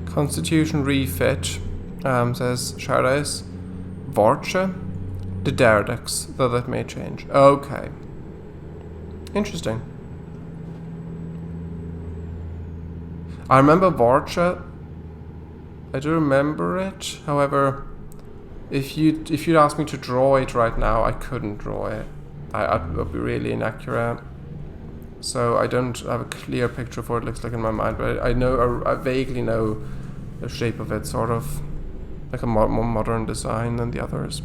Constitution refit, says Shardais. Vorcha, the Derdex, though that may change. Okay. Interesting. I remember Vorcha. I do remember it. However, if you'd ask me to draw it right now, I couldn't draw it. I'd be really inaccurate. So I don't have a clear picture of what it looks like in my mind, but I vaguely know the shape of it, sort of like a more modern design than the others.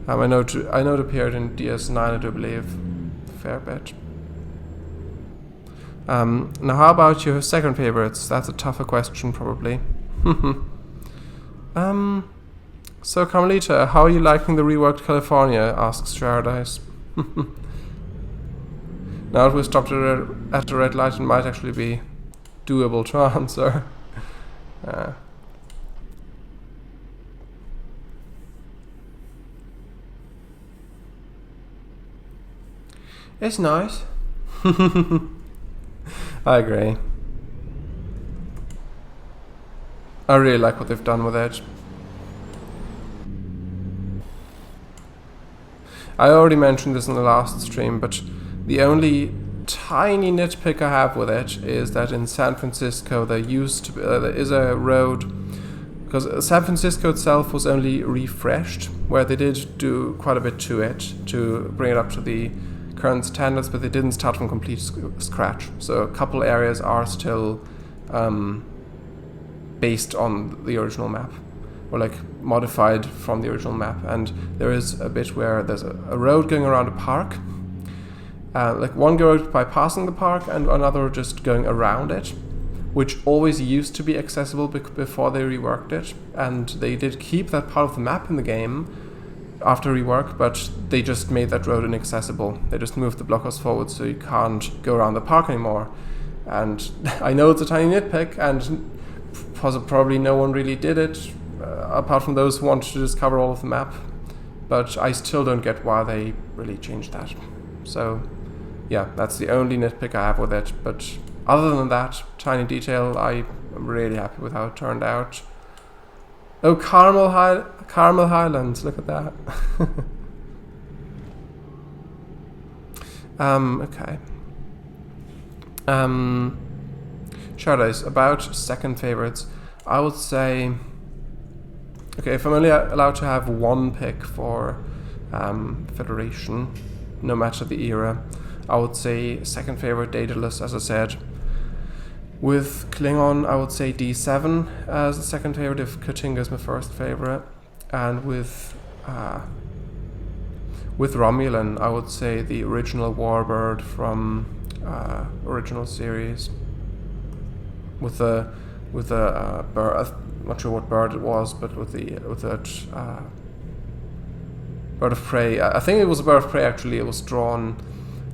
I know it appeared in DS9, I do believe, a fair bit. Now, how about your second favorites? That's a tougher question, probably. So Carmelita, how are you liking the reworked California? Asks Shardais. Now if we stopped at the red light, it might actually be doable to answer. It's nice. I agree. I really like what they've done with it. I already mentioned this in the last stream, but the only tiny nitpick I have with it is that in San Francisco there is a road, because San Francisco itself was only refreshed, where they did do quite a bit to it to bring it up to the current standards, but they didn't start from complete scratch. So a couple areas are still based on the original map, or like modified from the original map. And there is a bit where there's a road going around a park, like one road bypassing the park and another just going around it, which always used to be accessible before they reworked it. And they did keep that part of the map in the game, after rework, but they just made that road inaccessible. They just moved the blockhouse forward so you can't go around the park anymore. And I know it's a tiny nitpick, and probably no one really did it, apart from those who wanted to just cover all of the map. But I still don't get why they really changed that. So yeah, that's the only nitpick I have with it. But other than that tiny detail, I am really happy with how it turned out. Oh, Caramel Highlands, look at that. Okay. Shadows, about second favorites. I would say, okay, if I'm only allowed to have one pick for Federation, no matter the era, I would say second favorite Daedalus, as I said. With Klingon, I would say D7 as the second favorite, if Katinga is my first favorite. And with Romulan, I would say the original Warbird from original series. With the bird, I'm not sure what bird it was, but with that bird of prey. I think it was a bird of prey. Actually, it was drawn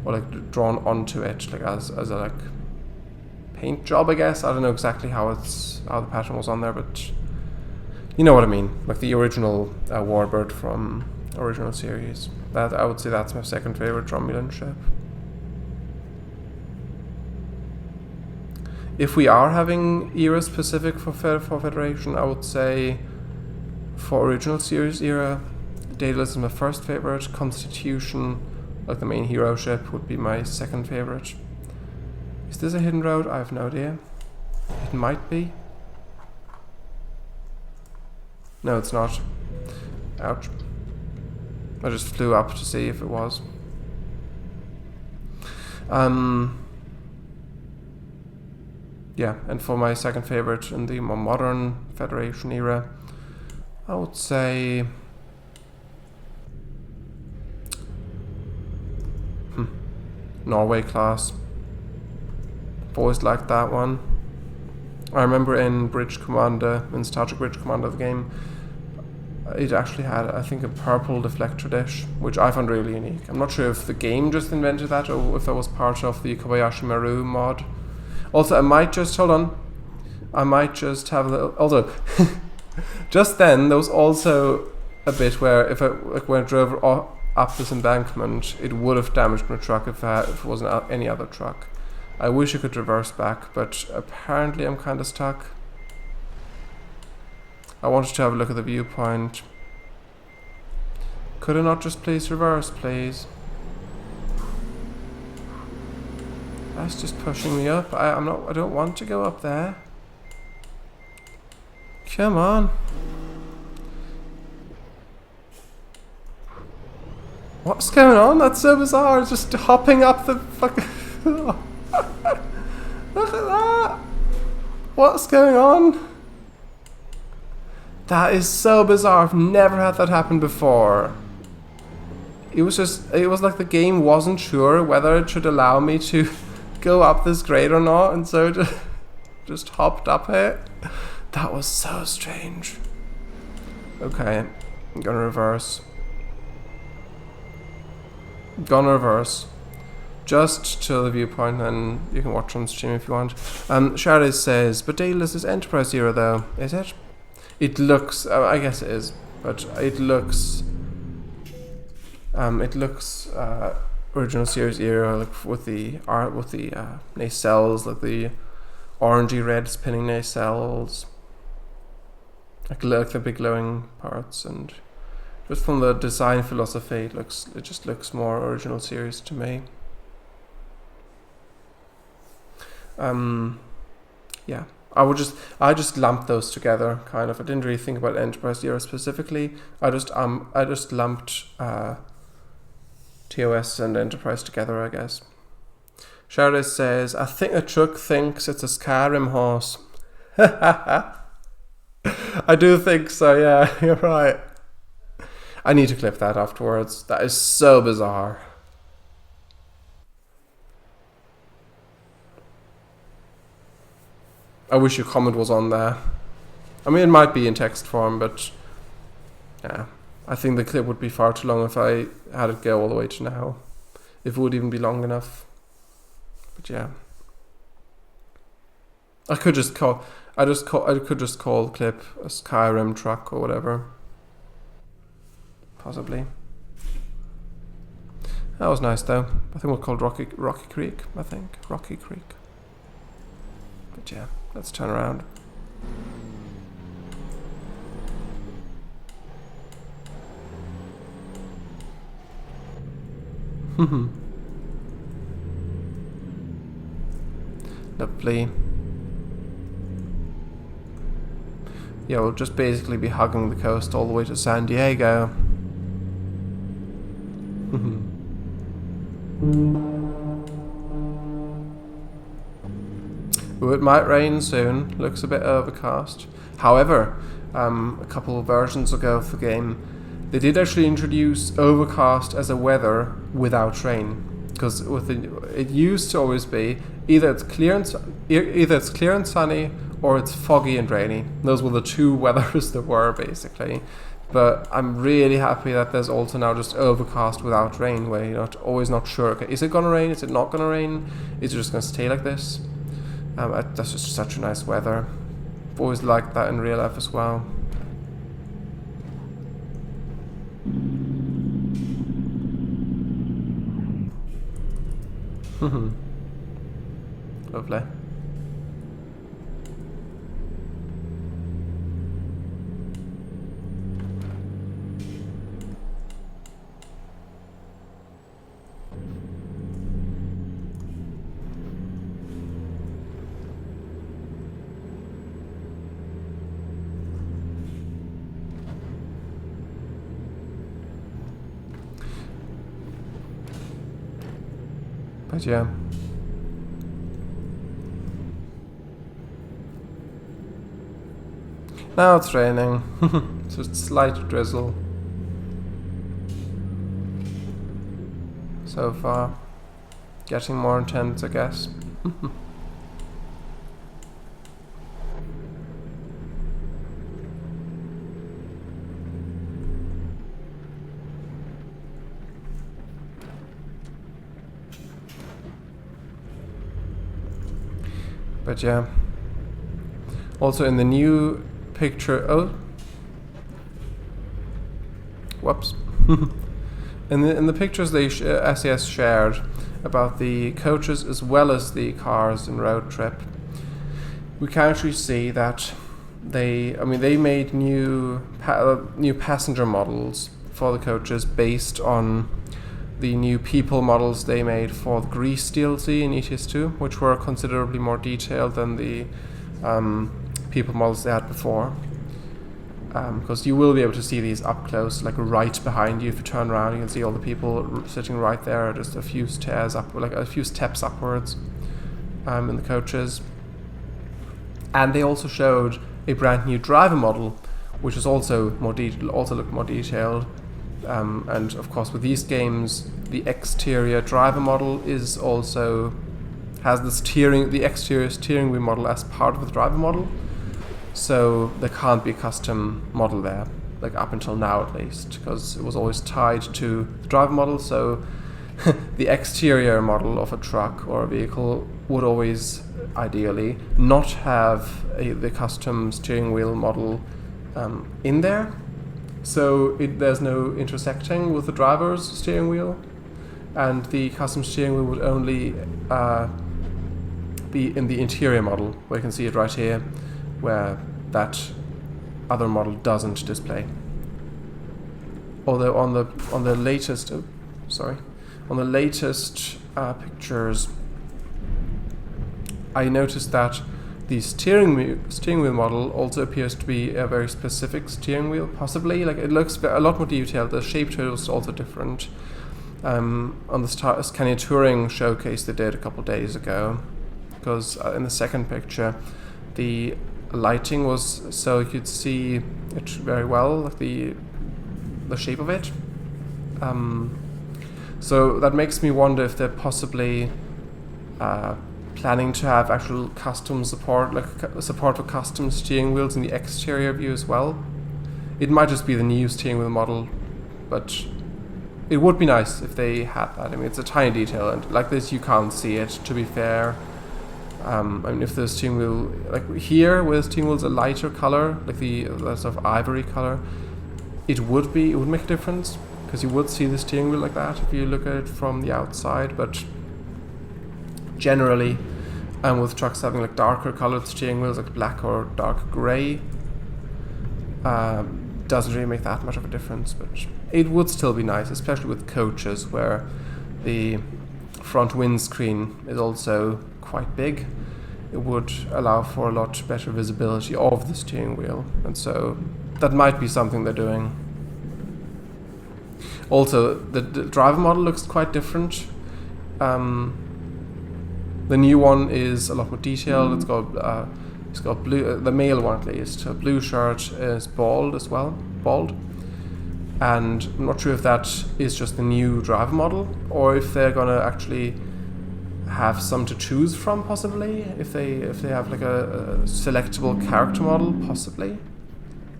onto it, like as a like paint job, I guess. I don't know exactly how the pattern was on there, but you know what I mean. Like the original Warbird from original series. That I would say that's my second favorite Romulan ship. If we are having era specific for Federation, I would say for original series era, Daedalus is my first favorite. Constitution, like the main hero ship, would be my second favorite. Is this a hidden road? I have no idea. It might be. No, it's not. Ouch. I just flew up to see if it was. Yeah, and for my second favorite in the more modern Federation era, I would say Norway class. I've always liked that one. I remember in Bridge Commander, in Star Trek Bridge Commander, the game, it actually had, I think, a purple deflector dish, which I found really unique. I'm not sure if the game just invented that or if that was part of the Kobayashi Maru mod. Also, I might just have a little, although, just then, there was also a bit where when I drove up this embankment, it would have damaged my truck if it wasn't any other truck. I wish I could reverse back, but apparently I'm kind of stuck. I wanted to have a look at the viewpoint. Could I not just please reverse, please? That's just pushing me up. I don't want to go up there. Come on. What's going on? That's so bizarre. It's just hopping up the fucking... Look at that. What's going on? That is so bizarre. I've never had that happen before. It was like the game wasn't sure whether it should allow me to go up this grade or not, and so it just hopped up it. That was so strange. Okay, I'm gonna reverse. Just to the viewpoint, and you can watch on stream if you want. Shardis says, but Daedalus is Enterprise era though, is it? It looks, I guess it is, but it looks original series era, like with the art, with the nacelles, like the orangey red spinning nacelles, like the big glowing parts, and just from the design philosophy, it just looks more original series to me. Yeah, I just lumped those together, kind of. I didn't really think about Enterprise era specifically. I just lumped TOS and Enterprise together, I guess. Shardis says, I think a truck thinks it's a Skyrim horse. I do think so, yeah, you're right. I need to clip that afterwards. That is so bizarre. I wish your comment was on there. I mean, it might be in text form, but yeah, I think the clip would be far too long if I had it go all the way to now. If it would even be long enough. But yeah. I could just call the clip a Skyrim truck or whatever. Possibly. That was nice though. I think we'll call it Rocky Creek, I think. Rocky Creek. But yeah, let's turn around. Lovely. Yeah, we'll just basically be hugging the coast all the way to San Diego. Ooh, it might rain soon. Looks a bit overcast. However, a couple of versions ago of the game, they did actually introduce overcast as a weather without rain. Because it used to always be either it's clear and sunny, or it's foggy and rainy. Those were the two weathers there were, basically. But I'm really happy that there's also now just overcast without rain, where you're always not sure, okay, is it going to rain, is it not going to rain, is it just going to stay like this? That's just such a nice weather. I've always liked that in real life as well. Lovely. But yeah. Now it's raining. Just slight drizzle. So far. Getting more intense, I guess. But yeah. Also in the new picture, whoops. in the pictures they SAS shared about the coaches as well as the cars in Road Trip, we can actually see that they made new passenger models for the coaches based on the new people models they made for the Grease DLC in ETS2, which were considerably more detailed than the people models they had before. Because you will be able to see these up close, like right behind you. If you turn around, you can see all the people sitting right there, just a few stairs up, like a few steps upwards in the coaches. And they also showed a brand new driver model, which is also more looked more detailed. And of course, with these games, the exterior driver model has the exterior steering wheel model as part of the driver model. So there can't be a custom model there, like up until now at least, because it was always tied to the driver model. So the exterior model of a truck or a vehicle would always, ideally, not have the custom steering wheel model in there. So there's no intersecting with the driver's steering wheel, and the custom steering wheel would only be in the interior model, where you can see it right here, where that other model doesn't display. Although on the latest pictures, I noticed that the steering wheel model also appears to be a very specific steering wheel, possibly. Like, it looks a lot more detailed. The shape to it was also different. On the Scania Touring showcase they did a couple days ago, because in the second picture the lighting was so you could see it very well, like the shape of it. So that makes me wonder if they're possibly planning to have actual custom support, like support for custom steering wheels in the exterior view as well. It might just be the new steering wheel model, but it would be nice if they had that. I mean, it's a tiny detail, and like this you can't see it, to be fair. I mean, if the steering wheel, like here where the steering wheel's a lighter color, like the sort of ivory color, it would make a difference, because you would see the steering wheel like that if you look at it from the outside. But generally, with trucks having like darker colored steering wheels, like black or dark gray, doesn't really make that much of a difference. But it would still be nice, especially with coaches where the front windscreen is also quite big. It would allow for a lot better visibility of the steering wheel, and so that might be something they're doing. Also, the driver model looks quite different. The new one is a lot more detailed. It's got blue. The male one, at least, a blue shirt, is bald as well, and I'm not sure if that is just the new driver model or if they're gonna actually have some to choose from, possibly. If they have like a selectable character model, possibly,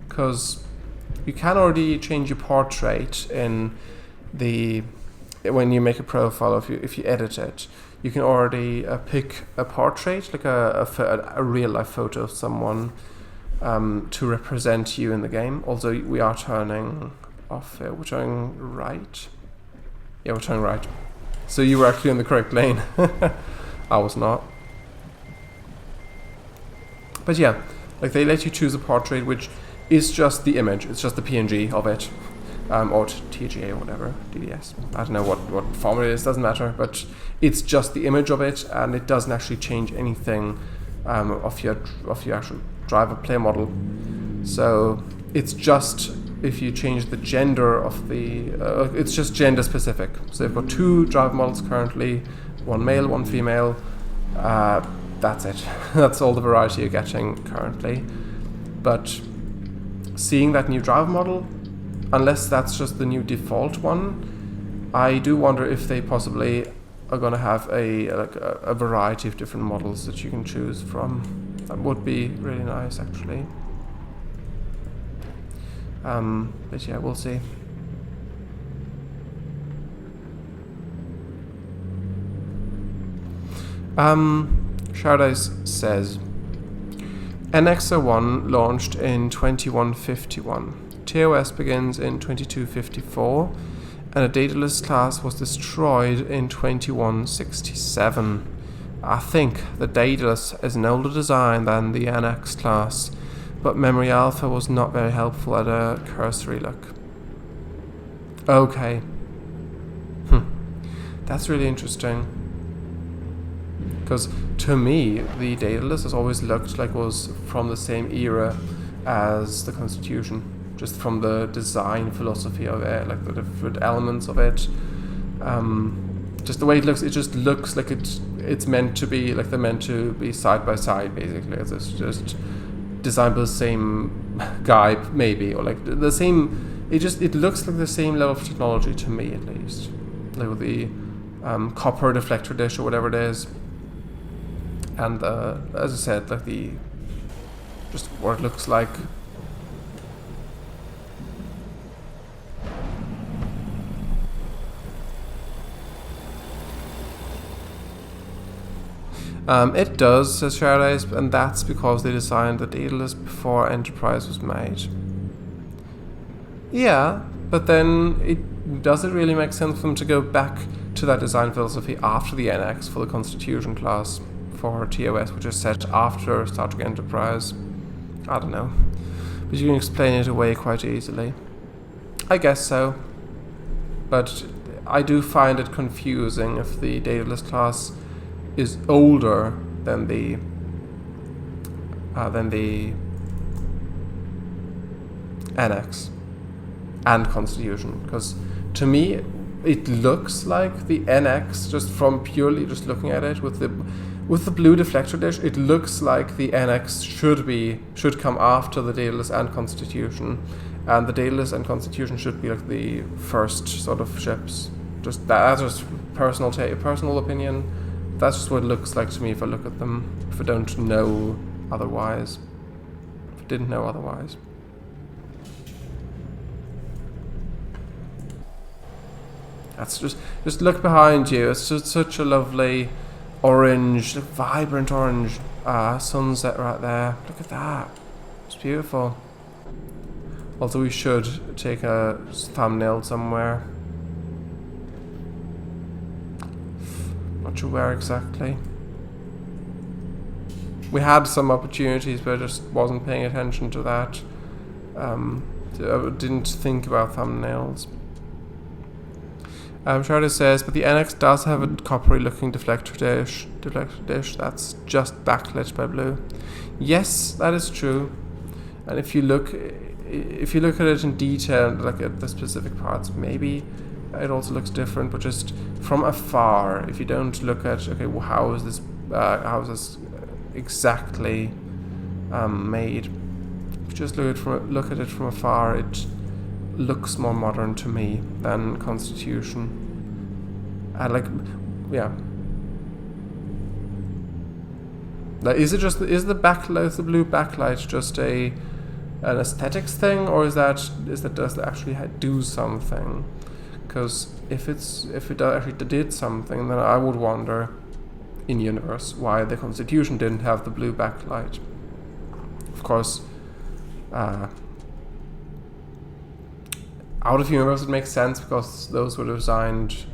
because you can already change your portrait when you make a profile. If you edit it, you can already pick a portrait, like a real life photo of someone, to represent you in the game. Also, we are turning off here. We're turning right. Yeah, we're turning right. So you were actually in the correct lane. I was not. But yeah, like they let you choose a portrait, which is just the image. It's just the PNG of it, or TGA or whatever, DDS. I don't know what format it is. Doesn't matter. But it's just the image of it, and it doesn't actually change anything of your actual driver player model. So it's just, if you change the gender of the, it's just gender specific. So they've got 2 driver models currently, one male, one female. That's it. That's all the variety you're getting currently. But seeing that new driver model, unless that's just the new default one, I do wonder if they possibly are going to have a variety of different models that you can choose from. That would be really nice, actually. But yeah, we'll see. Shardais says, NX01 launched in 2151. TOS begins in 2254, and a dataless class was destroyed in 2167. I think the dataless is an older design than the NX class, but Memory Alpha was not very helpful at a cursory look. Okay. That's really interesting. Because to me, the dataless has always looked like it was from the same era as the Constitution, just from the design philosophy of it, like the different elements of it. Just the way it just looks like it's meant to be, like they're meant to be side by side, basically. It's just designed by the same guy, maybe, or like the same. It looks like the same level of technology to me, at least, like with the copper deflector dish or whatever it is, and as I said, like just what it looks like. It does, says Shardais, and that's because they designed the dataless before Enterprise was made. Yeah, but then does it really make sense for them to go back to that design philosophy after the NX for the Constitution class for TOS, which is set after Star Trek Enterprise? I don't know. But you can explain it away quite easily. I guess so. But I do find it confusing if the dataless class is older than the NX and Constitution, because to me it looks like the NX, just from purely just looking at it with the blue deflector dish, it looks like the NX should come after the dataless and Constitution, and the dataless and Constitution should be like the first sort of ships. Just that's just personal opinion. That's just what it looks like to me if I look at them, if I don't know otherwise. If I didn't know otherwise. That's just look behind you. It's just such a lovely orange, vibrant orange sunset right there. Look at that. It's beautiful. Also, we should take a thumbnail somewhere. Not sure where exactly. We had some opportunities, but I just wasn't paying attention to that. I didn't think about thumbnails. Sharda says, but the NX does have a coppery looking deflector dish that's just backlit by blue. Yes, that is true. And if you look at it in detail, like at the specific parts, maybe it also looks different, but just from afar, if you don't look at, okay, well, how is this exactly made? If you just look at it from afar, it looks more modern to me than Constitution. And like, yeah. Like, is the backlight, the blue backlight, just an aesthetics thing, or does it actually do something? Because if it actually did something, then I would wonder, in universe, why the Constitution didn't have the blue backlight. Of course, out of universe it makes sense because those were designed.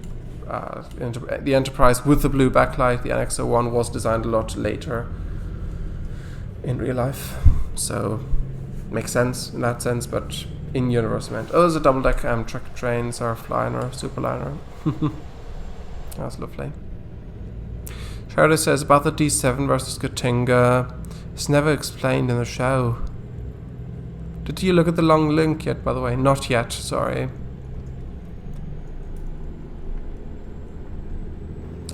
The Enterprise with the blue backlight, the NX-01, was designed a lot later in real life, so makes sense in that sense. But in universe meant, oh, there's a double-deck Amtrak train, Surfliner, Superliner. That's lovely. Sharda says about the D7 versus Katinga, it's never explained in the show. Did you look at the long link yet, by the way? Not yet, sorry.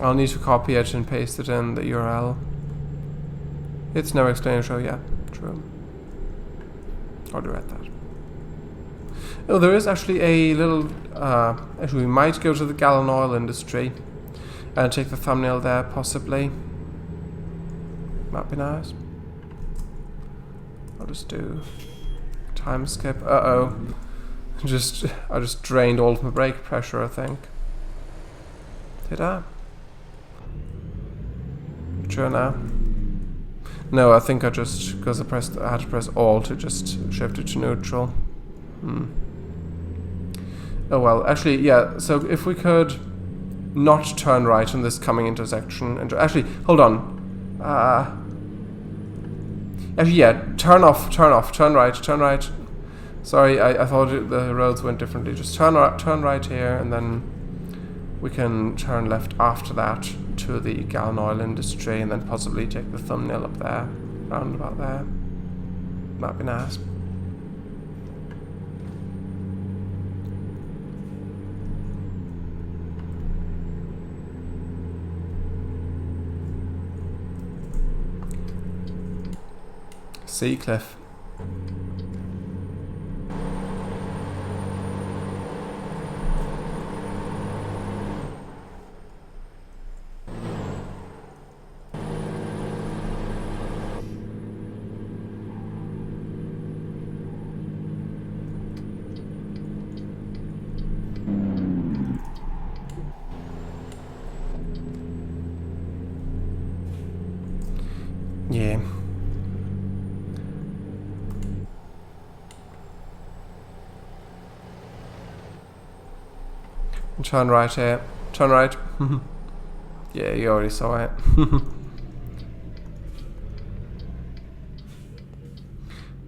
I'll need to copy it and paste it in the URL. It's never explained in the show, yeah, true. Already read that. Oh, there is actually a little... actually, we might go to the gallon oil industry and take the thumbnail there, possibly. Might be nice. I'll just do... time skip. Uh-oh. I just drained all of my brake pressure, I think. Did I? Sure now. No, I think I just, because I had to press Alt to just shift it to neutral. Oh well, actually, yeah, so if we could not turn right in this coming intersection, and actually, hold on. Actually, yeah, turn right. Sorry, I thought the roads went differently. Just turn right here, and then we can turn left after that to the gallon oil industry, and then possibly take the thumbnail up there, round about there. That'd be nice. Seacliff. Yeah. Turn right here. Turn right. Yeah, you already saw it.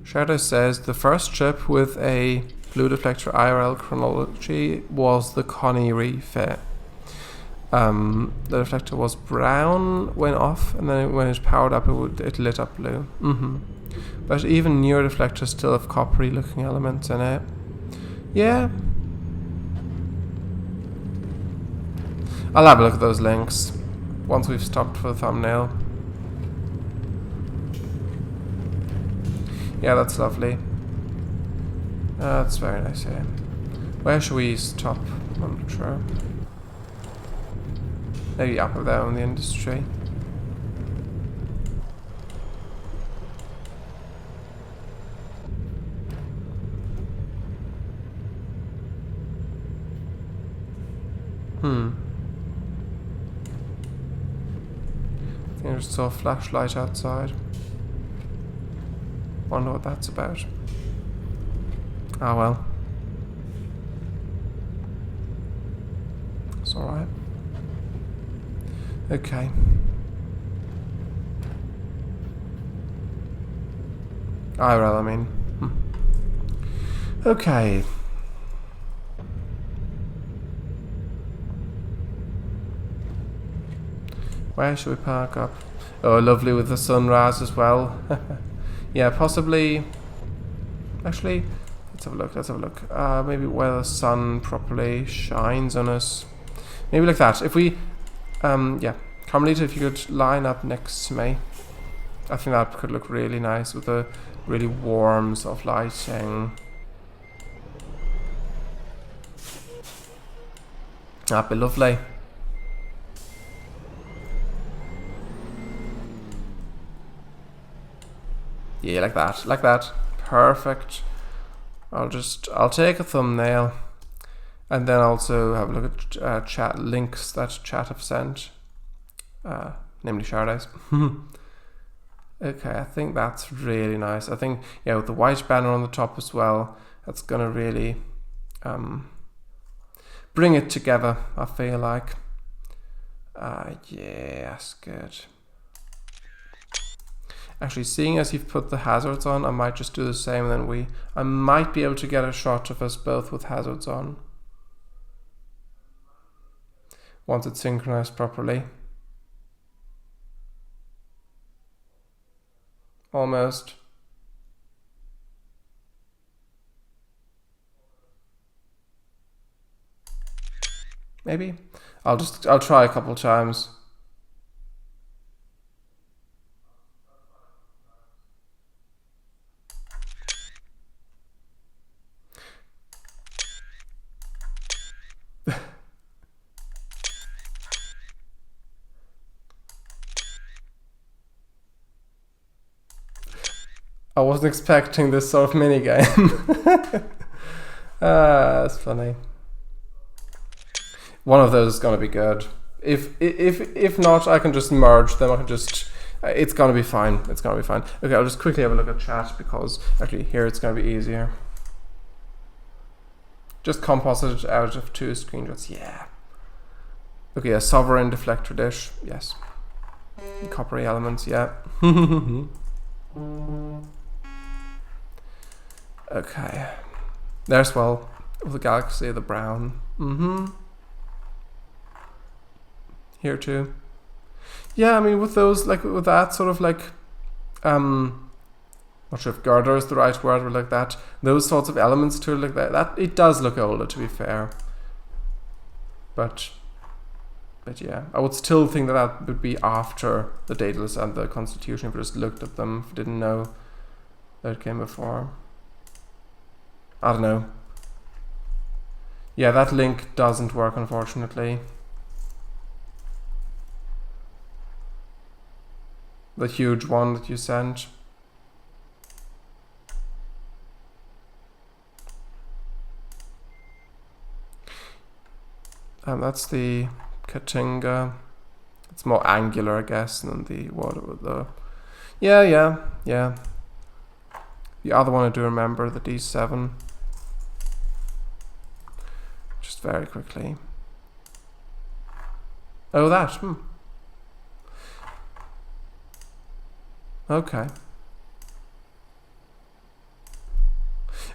Shadow says the first trip with a blue deflector IRL chronology was the Connie refit. The deflector was brown when off, and then when it powered up, it lit up blue. But even newer deflectors still have coppery looking elements in it. Yeah. I'll have a look at those links once we've stopped for the thumbnail. Yeah, that's lovely. That's very nice, yeah. Where should we stop? I'm not sure. Maybe up there on the industry. There's saw a flashlight outside. Wonder what that's about. Ah well. It's alright. Okay. IRL, I mean. Okay. Where should we park up? Oh, lovely with the sunrise as well. Yeah, possibly. Actually, let's have a look. Let's have a look. Maybe where the sun properly shines on us. Maybe like that. If we, yeah, Carmelita, if you could line up next to me, I think that could look really nice with the really warm sort of lighting. That'd be lovely. Yeah, like that, like that. Perfect. I'll take a thumbnail, and then also have a look at chat links that chat have sent, namely Shardays. Okay, I think that's really nice. I think, yeah, with the white banner on the top as well, that's gonna really bring it together, I feel like. Yeah, that's good. Actually, seeing as you've put the hazards on, I might just do the same, and then I might be able to get a shot of us both with hazards on. Once it's synchronized properly. Almost. Maybe. I'll try a couple times. I wasn't expecting this sort of minigame. That's funny. One of those is gonna be good. If not, I can just merge them. I can just. It's gonna be fine. It's gonna be fine. Okay, I'll just quickly have a look at chat because actually here it's gonna be easier. Just composite it out of 2 screenshots. Yeah. Okay, a sovereign deflector dish. Yes. Coppery elements. Yeah. Okay. There's, well, the galaxy, the brown. Here too. Yeah, I mean, with those, like, with that sort of like, not sure if girder is the right word, but like that, those sorts of elements to it, like that it does look older, to be fair. But yeah, I would still think that would be after the Daedalus and the Constitution if I just looked at them, if I didn't know that it came before. I don't know. Yeah, that link doesn't work, unfortunately. The huge one that you sent. And that's the Katinga. It's more angular, I guess, than the water with the. Yeah. The other one I do remember, the D7. Just very quickly. Oh, that. Okay.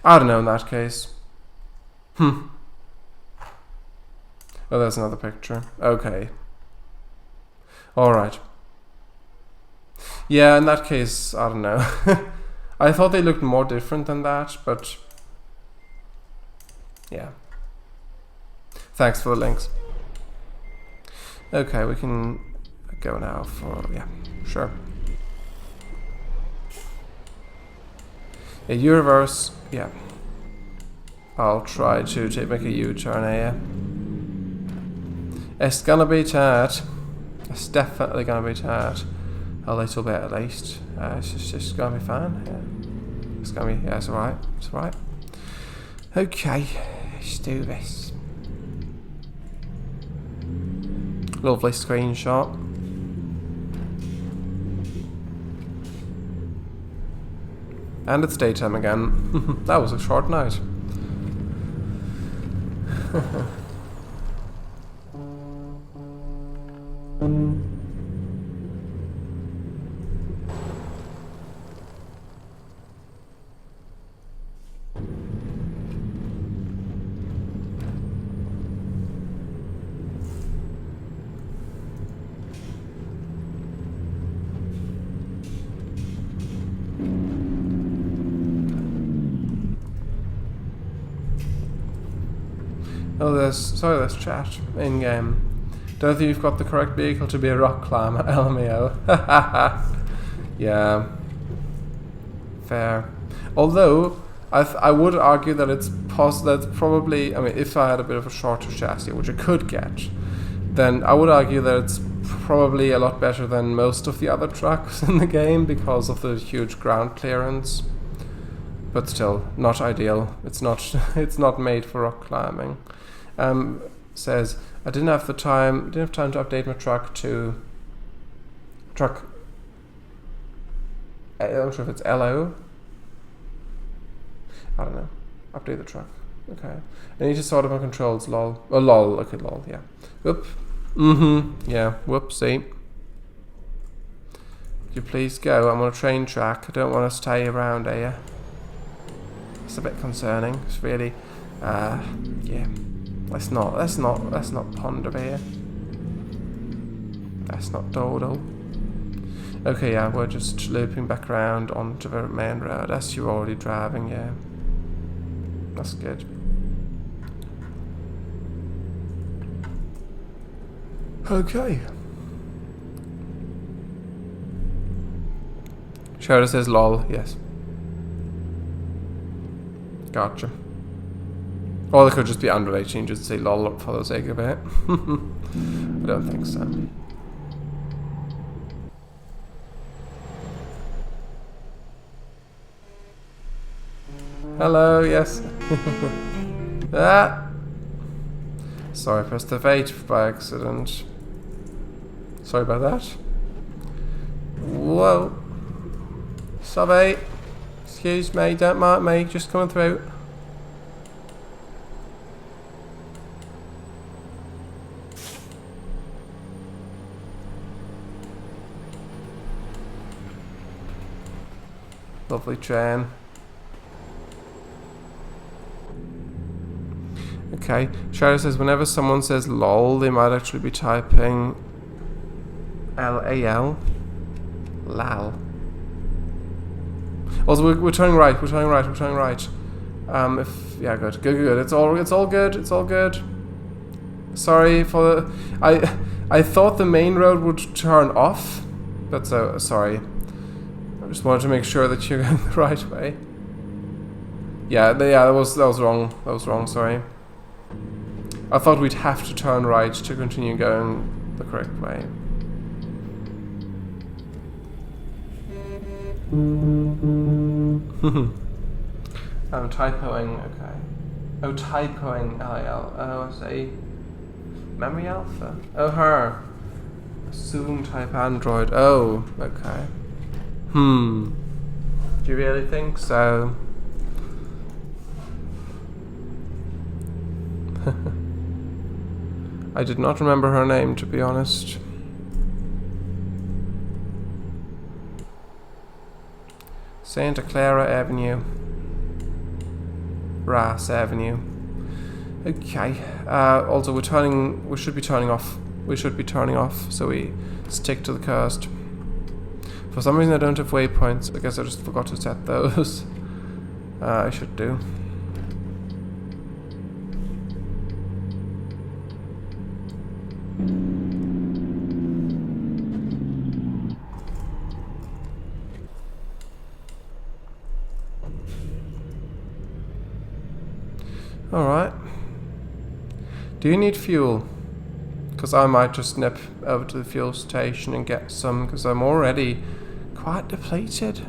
I don't know in that case. Oh, there's another picture. Okay. Alright. Yeah, in that case, I don't know. I thought they looked more different than that, but yeah. Thanks for the links. Okay, we can go now for, yeah, sure. A U-reverse, yeah. I'll try to make a U-turn here. It's gonna be tight. It's definitely gonna be tight. A little bit at least. It's just gonna be fine. Yeah. It's gonna be, yeah, it's alright. It's alright. Okay, let's do this. Lovely screenshot. And it's daytime again. That was a short night. Oh, there's chat in game. Don't think you've got the correct vehicle to be a rock climber, LMAO. Yeah, fair. Although I would argue that it's that's probably. I mean, if I had a bit of a shorter chassis, which I could get, then I would argue that it's probably a lot better than most of the other trucks in the game because of the huge ground clearance. But still, not ideal. It's not. It's not made for rock climbing. Says I didn't have time to update my truck to I'm not sure if it's LO. I don't know. Update the truck. Okay. I need to sort out my controls. Lol. Oh, lol. Okay, lol. Yeah. Whoop. Yeah. Whoopsie. Could you please go? I'm on a train track. I don't want to stay around here. It's a bit concerning. It's really. Yeah. Let's not ponder here. That's not dawdle. Okay, yeah, we're just looping back around onto the main road. As you're already driving, yeah. That's good. Okay. Sheridan says lol, yes. Gotcha. Or they could just be unrelated and just say lol for the sake of it. I don't think so. Hello, yes. Ah! Sorry, I pressed F8 by accident. Sorry about that. Whoa. Sorry. Excuse me, don't mind me, just coming through. Lovely train. Okay, Shadow says whenever someone says lol, they might actually be typing LAL. Lal. Also, we're turning right. Yeah, good. It's all good. Sorry for I thought the main road would turn off, but sorry. I just wanted to make sure that you're going the right way. Yeah, that was wrong. That was wrong. Sorry. I thought we'd have to turn right to continue going the correct way. I'm typoing. Okay. Oh, typoing. LAL. Oh, I see. Memory alpha. Oh, her. Assume type Android. Oh, okay. Do you really think so? I did not remember her name, to be honest. Santa Clara Avenue. Rass Avenue. Okay. Also, we should be turning off, so we stick to the coast. For some reason I don't have waypoints. I guess I just forgot to set those. I should do. Alright. Do you need fuel? Because I might just nip over to the fuel station and get some, because I'm already quite depleted,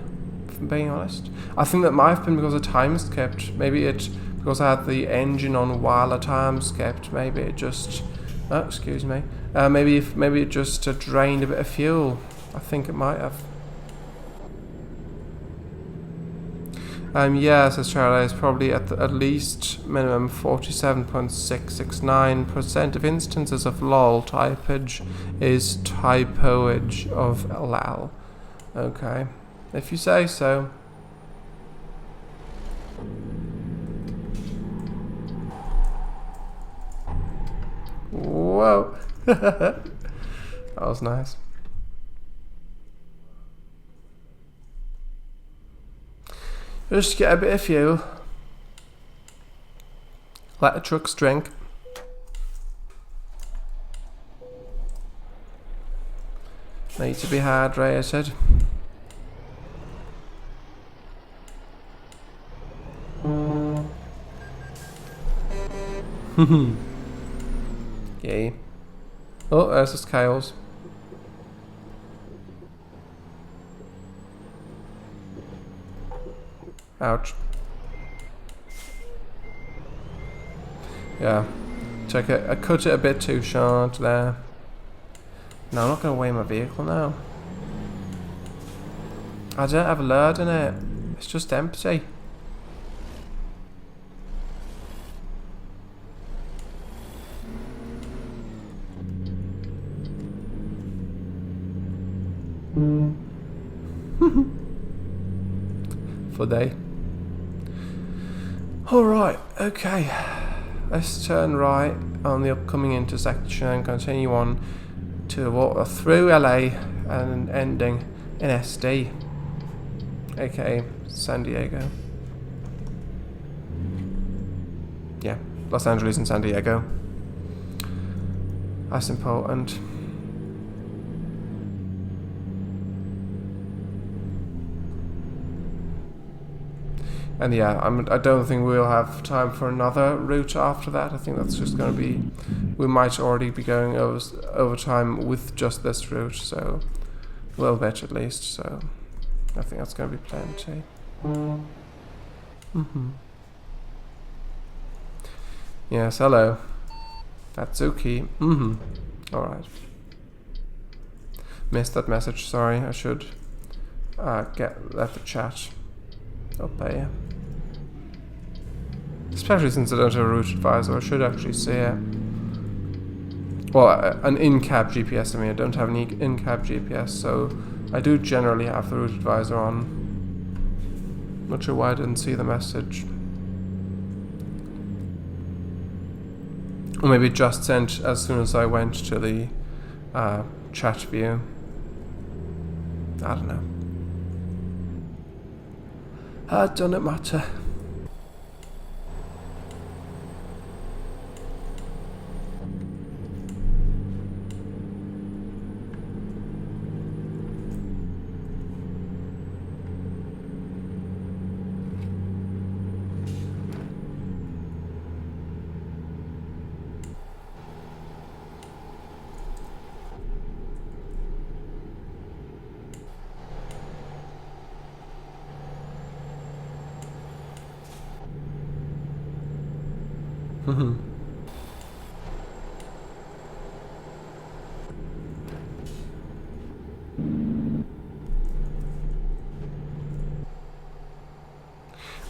if I'm being honest. I think that might have been because the time skipped. Maybe because I had the engine on while the time skipped. Maybe it just... Oh, excuse me. Maybe it just drained a bit of fuel. I think it might have. Yeah, says Charlie, it's probably at least minimum 47.669% of instances of lol typage is typoage of lal. Okay, if you say so. Whoa. That was nice. Just get a bit of fuel. Let the trucks drink. Need to be hydrated. Yay. Oh, there's this chaos. Ouch. Yeah. Check it. I cut it a bit too short there. No, I'm not going to weigh my vehicle now. I don't have a load in it. It's just empty. For day. Alright, okay. Let's turn right on the upcoming intersection and continue on to walk through LA and ending in SD, aka San Diego. Yeah, Los Angeles and San Diego. That's important. And yeah, I don't think we'll have time for another route after that. I think that's just going to be... We might already be going over time with just this route, so... A little bit at least, so... I think that's going to be plenty. Yes, hello. Fatsuki. Alright. Missed that message, sorry. I should let the chat up there. Especially since I don't have a route advisor, I should actually see it. Well, an in-cab GPS, I mean, I don't have any in-cab GPS, so I do generally have the route advisor on. Not sure why I didn't see the message. Or maybe it just sent as soon as I went to the chat view. I don't know. It doesn't matter.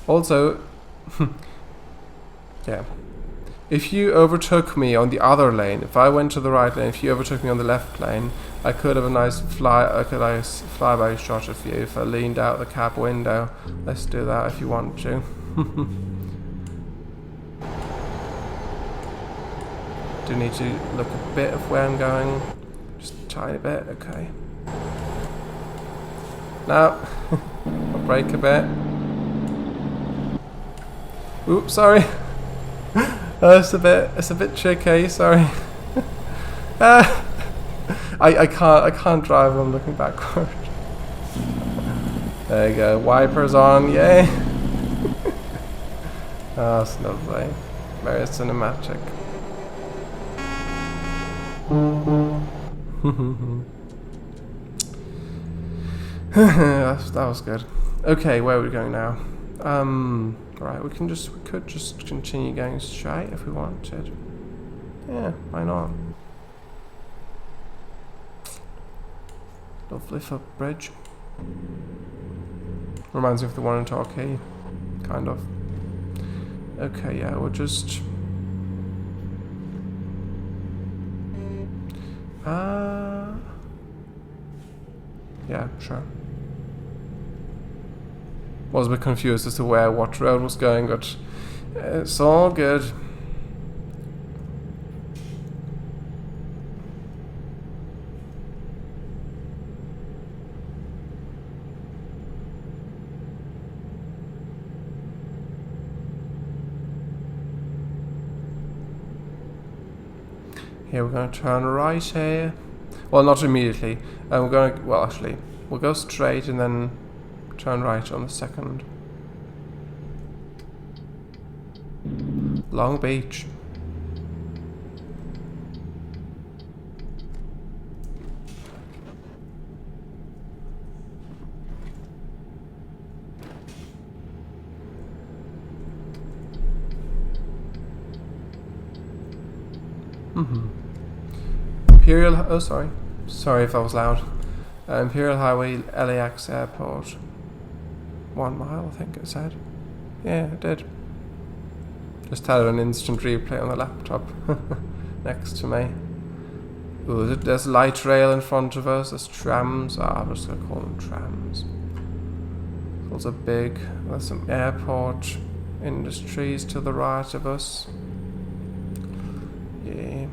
Also, yeah, if you overtook me on the other lane, if I went to the right lane, if you overtook me on the left lane, I could have a nice flyby shot of you if I leaned out the cab window. Let's do that if you want to. Do need to look a bit of where I'm going, just a tiny bit. Okay. Now, I'll brake a bit. Oops, sorry. It's a bit tricky. Sorry. I can't drive when I'm looking backward. There you go. Wipers on. Yay. Oh, that's lovely. Very cinematic. That was good. Okay, where are we going now? Right, we could just continue going straight if we wanted. Yeah, why not? Lovely footbridge. Reminds me of the one in Torquay. kind of. Okay, yeah, we'll just... yeah, sure. Was a bit confused as to where what road was going, but it's all good. Here we're going to turn right here. Well, not immediately. We're going to, well, actually, we'll go straight and then turn right on the second. Long Beach. Imperial, oh sorry if I was loud. Imperial Highway, LAX Airport. 1 mile, I think it said. Yeah, it did. Just had an instant replay on the laptop next to me. Ooh, there's light rail in front of us. There's trams. I'm just gonna call them trams. There's a big. There's some airport industries to the right of us. Yeah.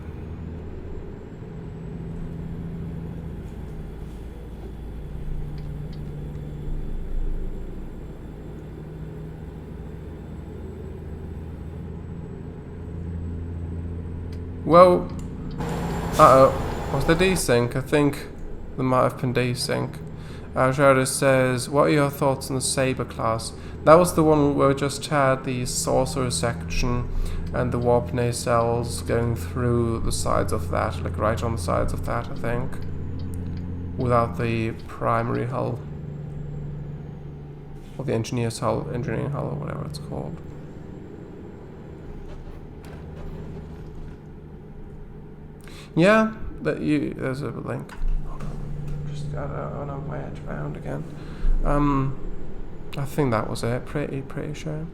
Well, was the desync? I think there might have been desync. Jared says, what are your thoughts on the Saber class? That was the one where we just had the sorcerer section and the warp nacelles going through the sides of that, like right on the sides of that, I think. Without the primary hull. Or the engineering hull, or whatever it's called. Yeah, there's a link. Just got on a wedge round again. I think that was it. Pretty sure.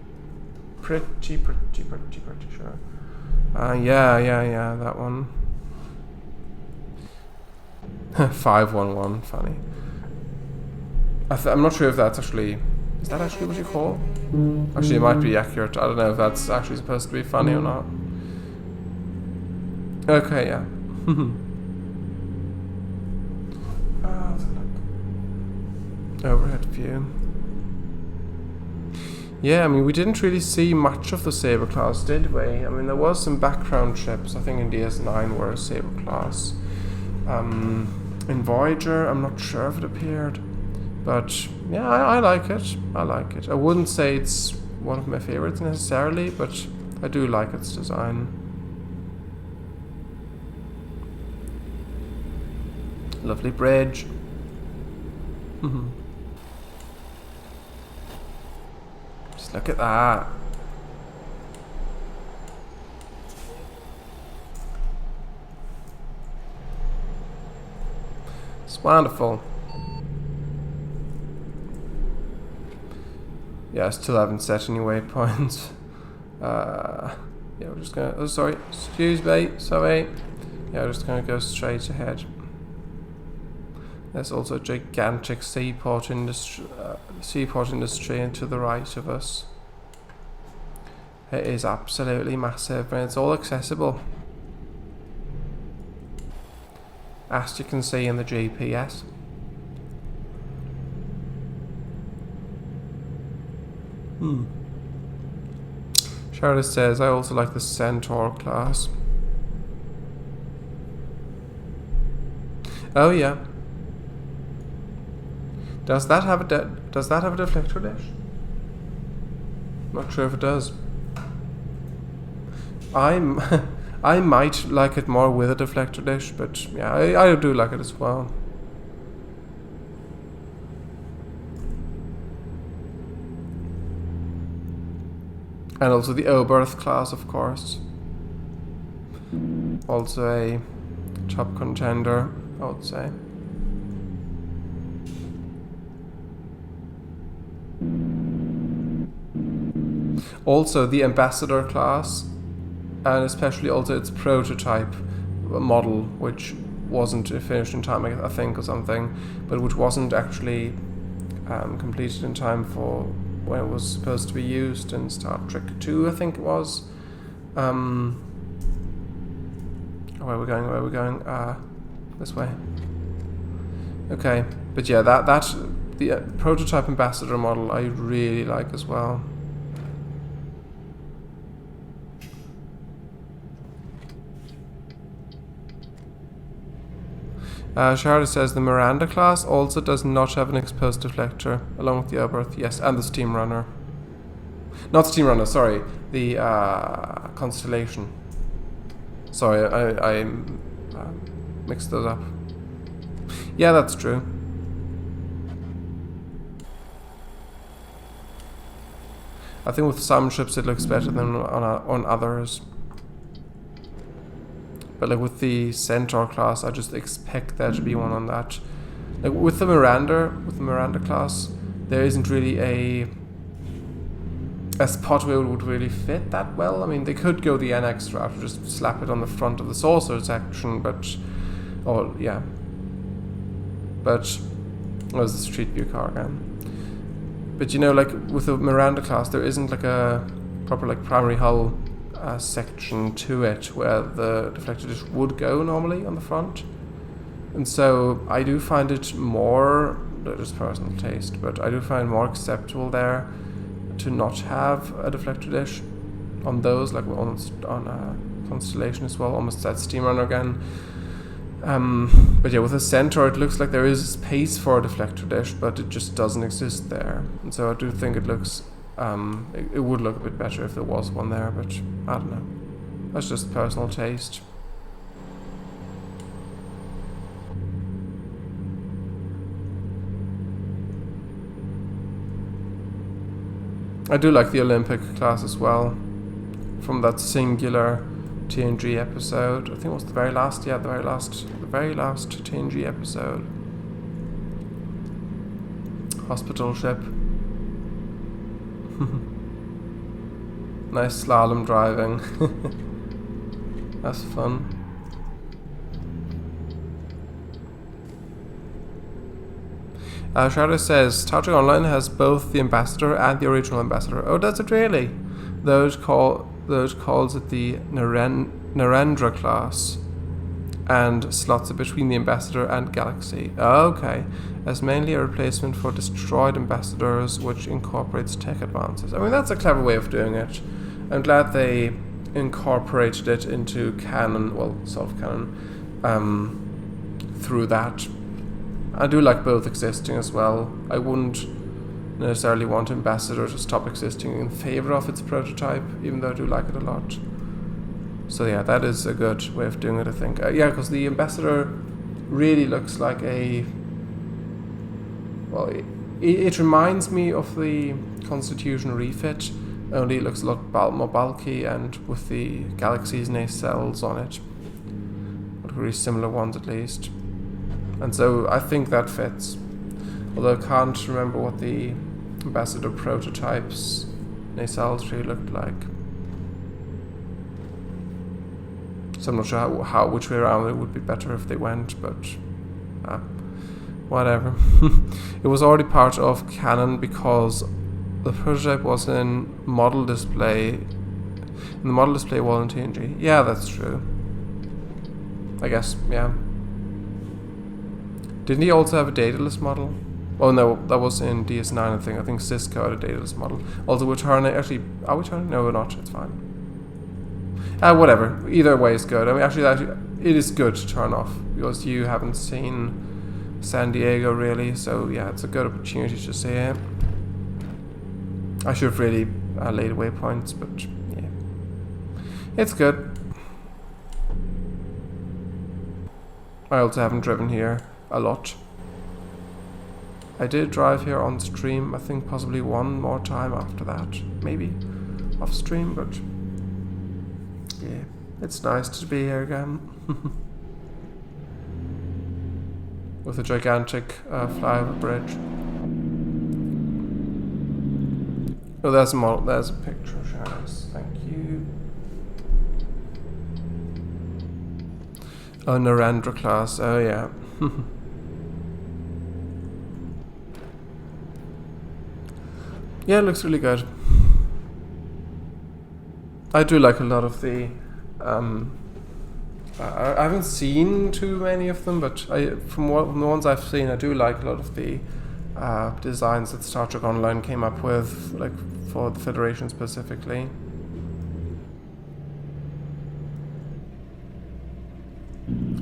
Pretty sure. Yeah, that one. 511, funny. I'm not sure if that's actually... Is that actually what you call? Actually, it might be accurate. I don't know if that's actually supposed to be funny or not. Okay, yeah. Overhead view. Yeah, I mean, we didn't really see much of the Saber class, did we? I mean, there was some background ships. I think in DS9 were a Saber class. In Voyager, I'm not sure if it appeared. But, yeah, I like it. I like it. I wouldn't say it's one of my favorites necessarily, but I do like its design. Lovely bridge. Just look at that. It's wonderful. Yeah, I still haven't set any waypoints. Yeah, we're just gonna... Oh, sorry. Excuse me. Sorry. Yeah, we're just gonna go straight ahead. There's also a gigantic seaport industry to the right of us. It is absolutely massive, and it's all accessible, as you can see in the GPS. Charlotte says, I also like the Centaur class. Oh yeah. Does that have a deflector dish? Not sure if it does. I might like it more with a deflector dish, but yeah, I do like it as well. And also the Oberth class, of course. Also a top contender, I would say. Also the Ambassador class, and especially also its prototype model, which wasn't finished in time, I think, or something, but which wasn't actually completed in time for when it was supposed to be used in Star Trek 2, I think it was. Where are we going? Where are we going? This way. Okay, but yeah, that the prototype Ambassador model I really like as well. Charlotte says the Miranda class also does not have an exposed deflector, along with the Oberth, yes, and the Steam Runner. Not Steam Runner, sorry, the Constellation. Sorry, I mixed those up. Yeah, that's true. I think with some ships it looks better than on others. But like with the Centaur class, I just expect there to be one on that. Like with the Miranda class, there isn't really a spot where it would really fit that well. I mean, they could go the NX route, just slap it on the front of the saucer section, but oh yeah. But oh, it's the Street View car again. But you know, like with the Miranda class, there isn't like a proper like primary hull section to it where the deflector dish would go normally on the front, and so I do find it more, just personal taste, but I do find more acceptable there to not have a deflector dish on those, like on Constellation as well, almost that Steam Runner again. But yeah, with a Centaur it looks like there is space for a deflector dish, but it just doesn't exist there, and so I do think it looks it would look a bit better if there was one there, but I don't know. That's just personal taste. I do like the Olympic class as well, from that singular TNG episode. I think it was the very last TNG episode. Hospital ship. Nice slalom driving. That's fun. Shadow says Star Trek Online has both the Ambassador and the original Ambassador. Oh, does it really? Those calls it the Narendra class, and slots it between the Ambassador and Galaxy. Oh, okay, as mainly a replacement for destroyed Ambassadors, which incorporates tech advances. I mean, that's a clever way of doing it. I'm glad they incorporated it into canon, well, sort of canon, through that. I do like both existing as well. I wouldn't necessarily want Ambassador to stop existing in favor of its prototype, even though I do like it a lot. So yeah, that is a good way of doing it, I think. Yeah, because the Ambassador really looks like a... Well, it reminds me of the Constitution refit, only it looks a lot more bulky, and with the Galaxy's nacelles on it. Really similar ones at least. And so I think that fits. Although I can't remember what the Ambassador prototypes nacelles really looked like. So I'm not sure which way around it would be better if they went, but whatever. It was already part of canon because the prototype was in model display, and the model display was in TNG. Yeah, that's true. I guess, yeah. Didn't he also have a dataless model? Oh no, that was in DS9, I think. I think Cisco had a dataless model. Also, we're turning, actually, are we turning? No, we're not, it's fine. Whatever, either way is good. I mean, actually, it is good to turn off, because you haven't seen San Diego, really, so yeah, it's a good opportunity to see it. I should have really laid waypoints, but yeah. It's good. I also haven't driven here a lot. I did drive here on stream, I think possibly one more time after that, maybe off stream, but yeah, it's nice to be here again. With a gigantic flyover bridge. Oh, there's a model. There's a picture of Shadows. Thank you. Oh, Narendra class. Oh, yeah. Yeah, it looks really good. I do like a lot of the... I haven't seen too many of them, but from the ones I've seen, I do like a lot of the designs that Star Trek Online came up with, like for the Federation specifically.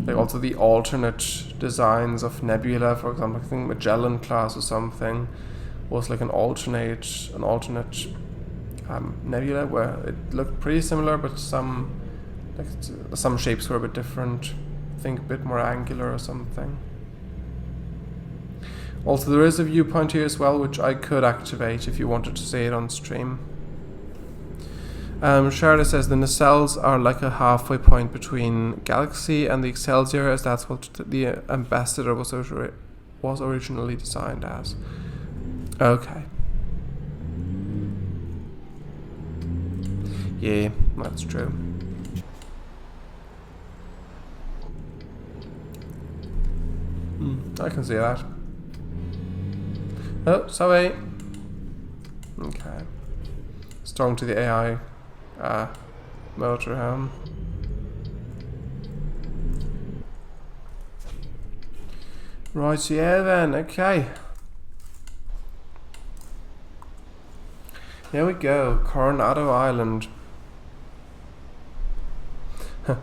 Like also the alternate designs of Nebula, for example. I think Magellan class or something was like an alternate Nebula where it looked pretty similar, but some shapes were a bit different. I think a bit more angular or something. Also, there is a viewpoint here as well, which I could activate if you wanted to see it on stream. Sharda says the nacelles are like a halfway point between Galaxy and the Excelsior, as that's what the Ambassador was originally designed as. Okay. Yeah, that's true. I can see that. Oh, sorry. Okay. Strong to the AI motorhome. Right, yeah then, okay. Here we go, Coronado Island.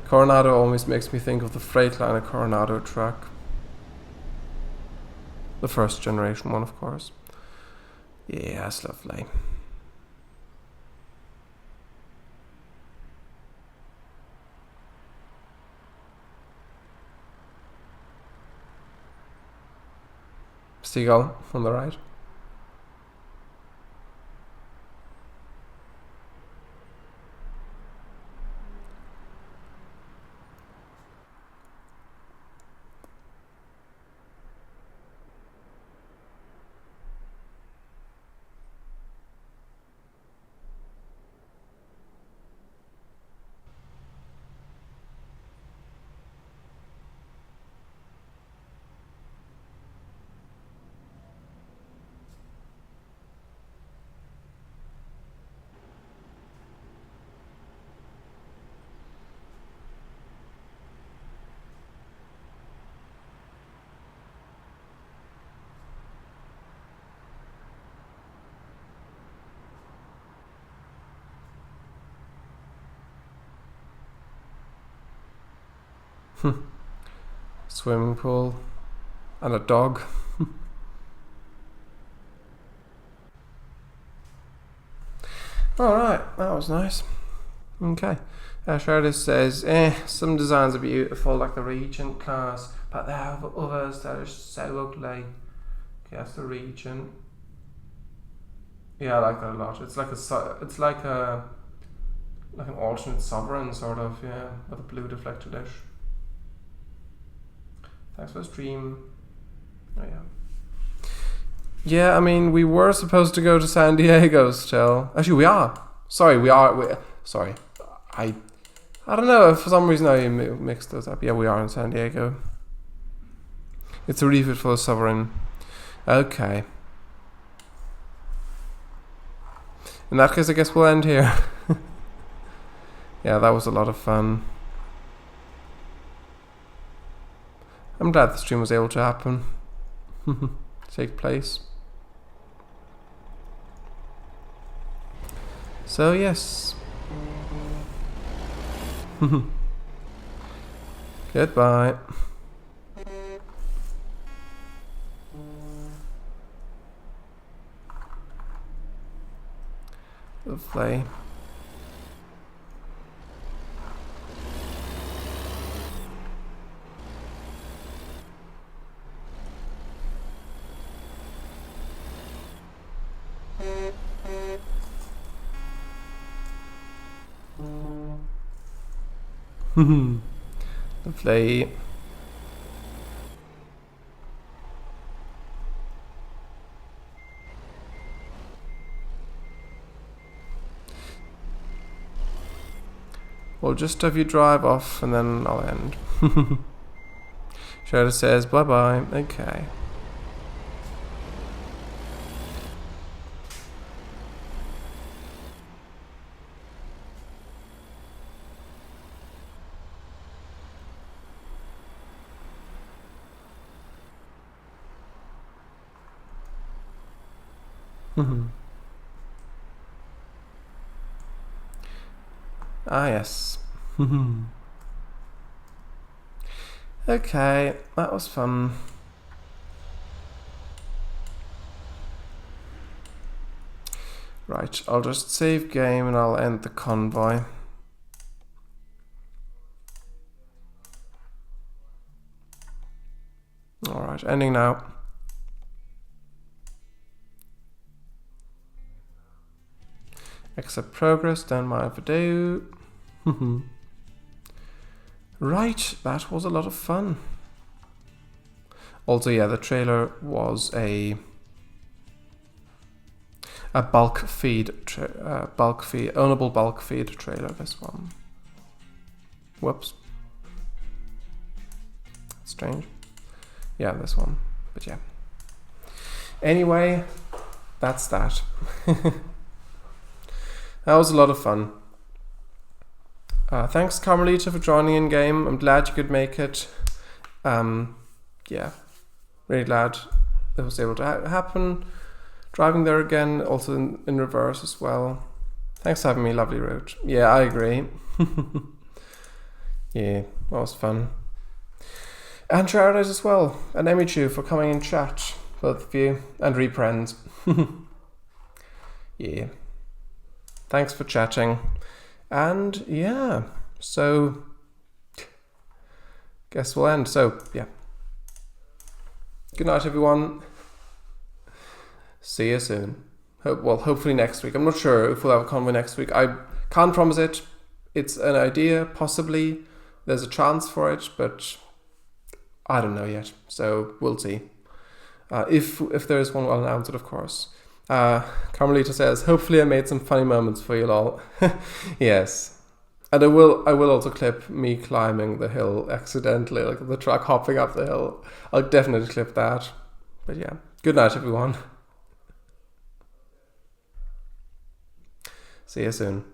Coronado always makes me think of the Freightliner Coronado truck. The first generation one, of course. Yeah, that's lovely. Seagull on the right. Swimming pool and a dog. Alright, that was nice. Okay. Shardis says, some designs are beautiful, like the Regent class, but they have others that are so ugly. Okay, that's the Regent. Yeah, I like that a lot. It's like an alternate Sovereign, sort of, yeah, with a blue deflector dish. Thanks for the stream. Oh yeah. Yeah, I mean, we were supposed to go to San Diego still. Actually, we are. Sorry, we are. Sorry. I don't know. For some reason, I mixed those up. Yeah, we are in San Diego. It's a refit for the Sovereign. Okay. In that case, I guess we'll end here. Yeah, that was a lot of fun. I'm glad the stream was able to happen. Take place. So yes. Goodbye. Lovely. Lovely. We'll just have you drive off and then I'll end. Shadow says bye-bye. Okay. Ah, yes. Okay, that was fun. Right, I'll just save game and I'll end the convoy. Alright, ending now. Accept progress, done my video. Right, that was a lot of fun. Also, yeah, the trailer was a bulk feed, ownable bulk feed trailer, this one. Whoops. Strange. Yeah, this one, but yeah. Anyway, that's that. That was a lot of fun. Thanks, Carmelita, for joining in game. I'm glad you could make it. Yeah, really glad it was able to happen. Driving there again, also in reverse as well. Thanks for having me, lovely route. Yeah, I agree. Yeah, that was fun. And shout-out as well, and Emichu for coming in chat, both of you, and Reprends. Yeah. Thanks for chatting. And yeah, so guess we'll end. So yeah. Good night, everyone. See you soon. Hopefully next week. I'm not sure if we'll have a convo next week. I can't promise it. It's an idea, possibly. There's a chance for it, but I don't know yet. So we'll see. If there is one, I'll announce it, of course. Carmelita says, hopefully I made some funny moments for you all. Yes. And I will also clip me climbing the hill accidentally, like the truck hopping up the hill. I'll definitely clip that. But yeah. Good night, everyone. See you soon.